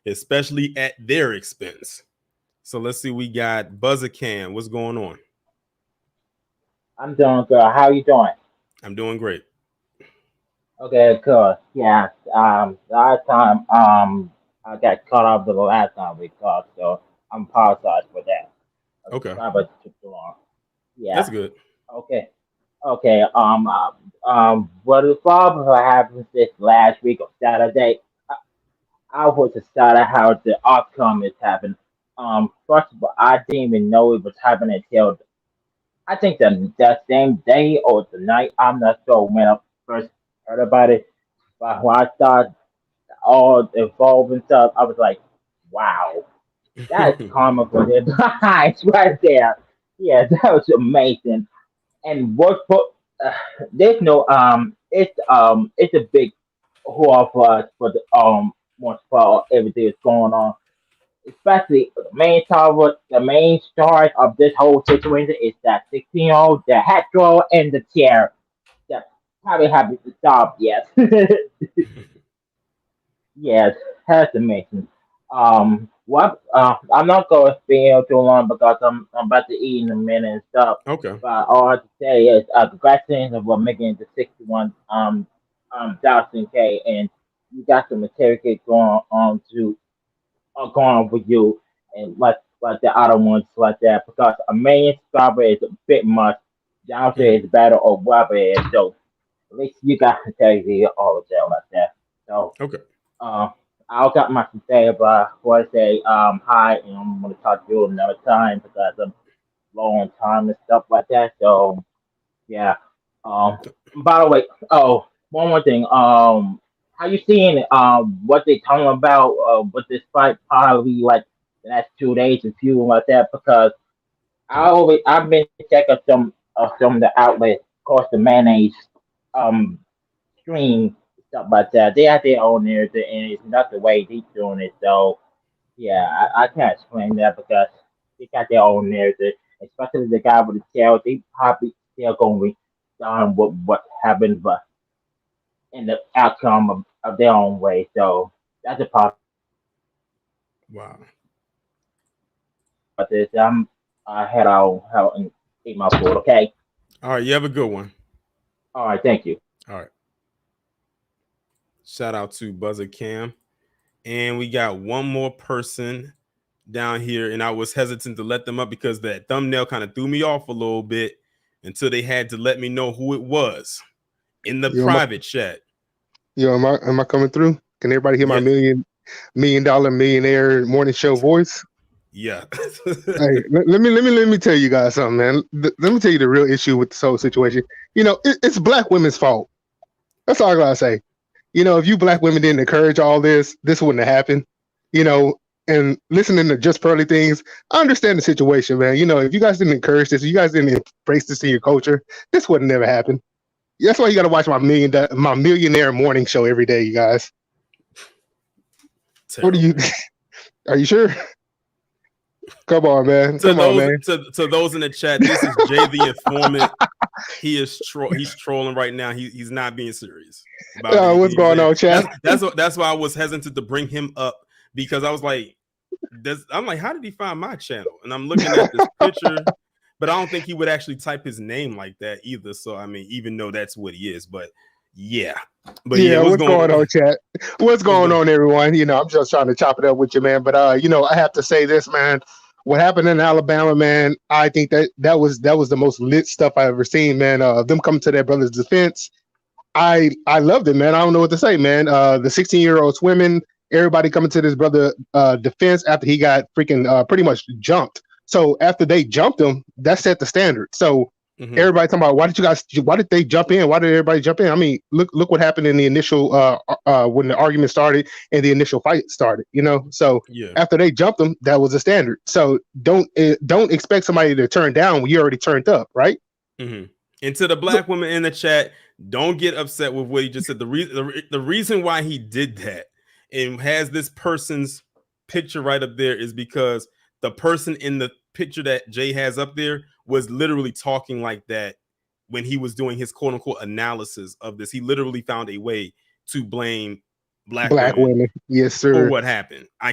especially at their expense. So let's see, we got Buzzercam. What's going on? I'm doing good. How are you doing? I'm doing great. Okay, cool. Yeah. Last time I got caught up the last time we talked, so I'm apologize for that. Okay. But it took too long. Yeah. That's good. Okay. What the problem happened this last week of Saturday? I was excited how the outcome is happening. First of all, I didn't even know it was happening until I think that same day or the night. I'm not sure when I first heard about it, but when I started all involved stuff, I was like, "Wow, that's karma for their behinds right there." Yeah, that was amazing. And what for? There's no it's a big horror for us for the once for everything that's going on. Especially the main stars of this whole situation is that 16-year-old, the hat drawer, and the chair. That probably happens to stop. Yes, yes, that's amazing. I'm not going to stay too long because I'm about to eat in a minute and stuff. Okay. But all I have to say is, congratulations for making the 61 thousand K, and you got some material going on going on with you, and like the other ones like that, because a million subscribers is a bit much. Down to is better or whatever it is. So at least you got to tell you all of that like that. So okay. I got much to say, but I say hi, and I'm gonna talk to you another time because I'm low on time and stuff like that. So yeah. By the way, one more thing. How you seeing what they talking about with this fight probably like the next 2 days and few like that? Because I've been checking some of the outlets, of course the mayonnaise stream stuff like that. They have their own narrative, and it's not the way they doing it. So yeah, I can't explain that because they got their own narrative. Especially the guy with the tail, they probably still going to be on what happened, but in the outcome of their own way. So that's a part. Wow. But this, I head out and eat my food. Okay. All right. You have a good one. All right. Thank you. All right. Shout out to Buzzer Cam. And we got one more person down here, and I was hesitant to let them up because that thumbnail kind of threw me off a little bit until they had to let me know who it was in the private chat. Yo, am I coming through? Can everybody hear my $1 million millionaire morning show voice? Yeah. Hey, let me tell you guys something, man. Let me tell you the real issue with this whole situation. It's black women's fault. That's all I gotta say. If you black women didn't encourage all this wouldn't have happened. And listening to Just Pearly Things, I understand the situation, man. If you guys didn't encourage this, you guys didn't embrace this in your culture, this would never happen. That's why you got to watch my millionaire morning show every day, you guys. What are you sure? Come on, man. Come on, man. To those in the chat, this is Jay the Informant. He's trolling right now. He's not being serious. What's going on, chat? That's why I was hesitant to bring him up, because I was like, how did he find my channel? And I'm looking at this picture but I don't think he would actually type his name like that either. So I mean, even though that's what he is, but yeah. But yeah, what's going on, chat? What's going on, everyone? You know, I'm just trying to chop it up with you, man. But you know, I have to say this, man. What happened in Alabama, man? I think that was the most lit stuff I ever seen, man. Them coming to their brother's defense. I loved it, man. I don't know what to say, man. The 16-year-old swimming, everybody coming to this brother defense after he got freaking pretty much jumped. So after they jumped him, that set the standard. So everybody talking about why did they jump in? Why did everybody jump in? I mean, look what happened in the initial when the argument started and the initial fight started, you know. So after they jumped him, that was a standard. So don't expect somebody to turn down when you already turned up, right? And to the black woman in the chat, don't get upset with what he just said. The reason why he did that and has this person's picture right up there is because the person in the picture that Jay has up there was literally talking like that when he was doing his quote unquote analysis of this. He literally found a way to blame black women. Yes, sir. For what happened. I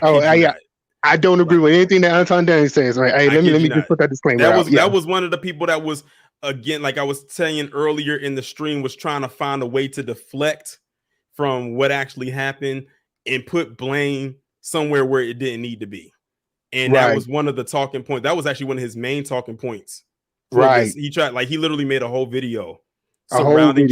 don't agree with anything that Anton Danny says. Right? Hey, let me just put that disclaimer out. That was one of the people that was, again, like I was saying earlier in the stream, was trying to find a way to deflect from what actually happened and put blame somewhere where it didn't need to be. And that was one of the talking points. That was actually one of his main talking points. Right. He tried, like, he literally made a whole video surrounding,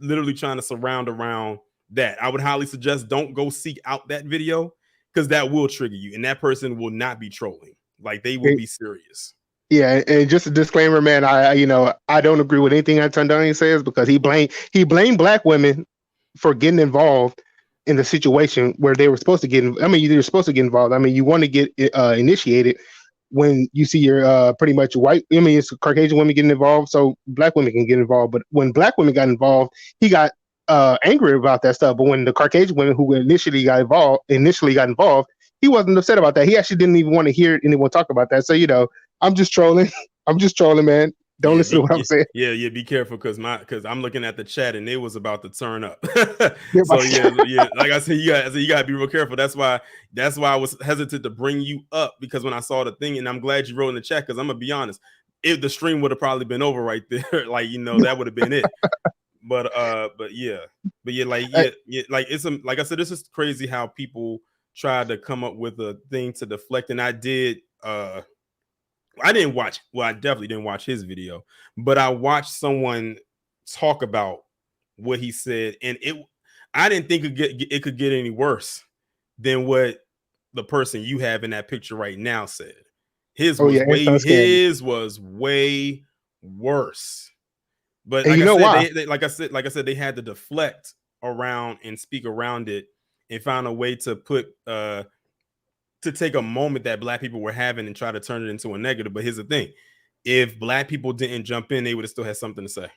literally trying to surround around that. I would highly suggest don't go seek out that video, because that will trigger you, and that person will not be trolling. Like, they will be serious. Yeah, and just a disclaimer, man. I don't agree with anything Anton Danny says, because he blamed black women for getting involved in the situation where they were supposed to get. I mean, you're supposed to get involved. I mean, you want to get initiated when you see your pretty much white. I mean, it's Caucasian women getting involved, so black women can get involved. But when black women got involved, he got angry about that stuff. But when the Caucasian women who initially got involved, he wasn't upset about that. He actually didn't even want to hear anyone talk about that. So, you know, I'm just trolling. I'm just trolling, man. Don't listen to what I'm saying. Yeah, be careful, because I'm looking at the chat and it was about to turn up. So yeah, like I said, you gotta be real careful. That's why I was hesitant to bring you up, because when I saw the thing, and I'm glad you wrote in the chat, because I'm gonna be honest, if the stream would have probably been over right there, like, you know, that would have been it. But yeah, like it's like I said, this is crazy how people try to come up with a thing to deflect. And I definitely didn't watch his video, but I watched someone talk about what he said, and I didn't think it could get any worse than what the person you have in that picture right now said. His was way worse. But like, I said, they had to deflect around and speak around it and find a way to put to take a moment that black people were having and try to turn it into a negative. But here's the thing: if black people didn't jump in, they would have still had something to say.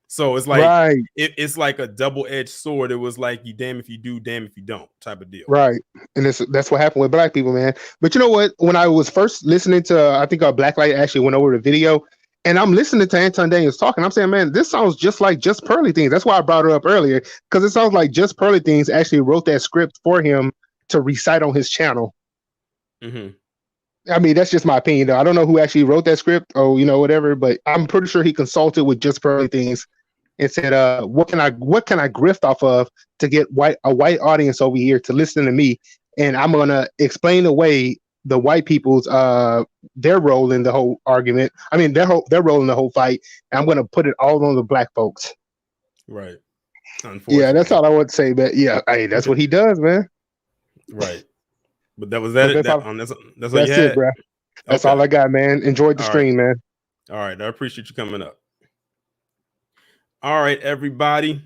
So it's like it's like a double-edged sword. It was like, you damn if you do, damn if you don't type of deal. Right. And that's what happened with black people, man. But you know what? When I was first listening to, I think Blacklight actually went over the video, and I'm listening to Anton Daniels talking. I'm saying, man, this sounds just like Just Pearly Things. That's why I brought her up earlier, because it sounds like Just Pearly Things actually wrote that script for him to recite on his channel. I mean, that's just my opinion, though. I don't know who actually wrote that script or, you know, whatever, but I'm pretty sure he consulted with Just Pearly Things and said, what can I grift off of to get a white audience over here to listen to me? And I'm gonna explain away the white people's their role in the whole argument. I mean, their role in the whole fight. And I'm gonna put it all on the black folks. Right. Yeah, that's all I want to say. But yeah, hey, that's what he does, man. Right. But that was that. That's all you had? It, bro. That's all I got, man. Enjoyed the stream, man. All right, I appreciate you coming up. All right, everybody.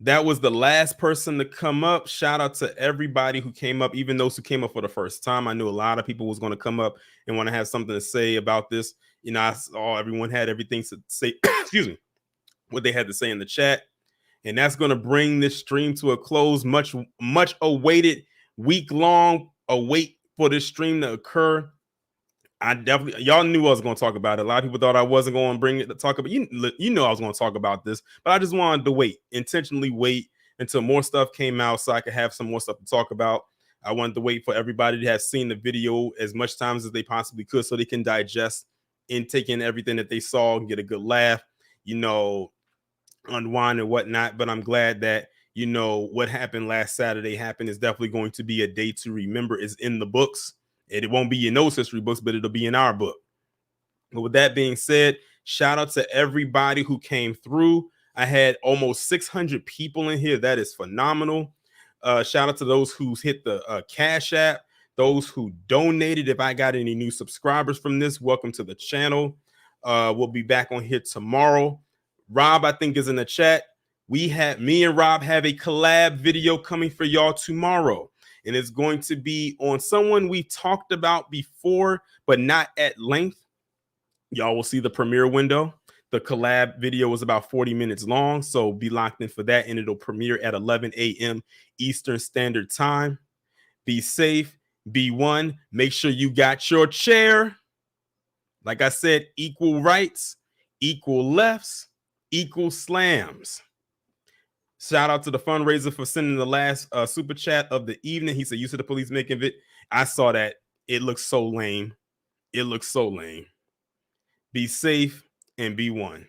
That was the last person to come up. Shout out to everybody who came up, even those who came up for the first time. I knew a lot of people was going to come up and want to have something to say about this. You know, I saw everyone had everything to say, excuse me, what they had to say in the chat. And that's going to bring this stream to a close. Much awaited, week-long await for this stream to occur. Y'all knew I was going to talk about it. A lot of people thought I wasn't going to bring it to talk about. You know I was going to talk about this, but I just wanted to intentionally wait until more stuff came out so I could have some more stuff to talk about. I wanted to wait for everybody to have seen the video as much times as they possibly could so they can digest in taking everything that they saw and get a good laugh, you know, unwind and whatnot. But I'm glad that, you know, what happened last Saturday happened. Is definitely going to be a day to remember. Is in the books. It won't be in those history books, but it'll be in our book. But with that being said, shout out to everybody who came through. I had almost 600 people in here. That is phenomenal. Shout out to those who's hit the Cash App, those who donated. If I got any new subscribers from this, welcome to the channel. We'll be back on here tomorrow. Rob, I think, is in the chat. Me and Rob have a collab video coming for y'all tomorrow. And it's going to be on someone we talked about before, but not at length. Y'all will see the premiere window. The collab video was about 40 minutes long, so be locked in for that, and it'll premiere at 11 a.m. Eastern Standard Time. Be safe, be one. Make sure you got your chair. Like I said, equal rights, equal lefts, equal slams. Shout out to the fundraiser for sending the last super chat of the evening. He said, "You see the police making it." I saw that. It looks so lame. It looks so lame. Be safe and be one.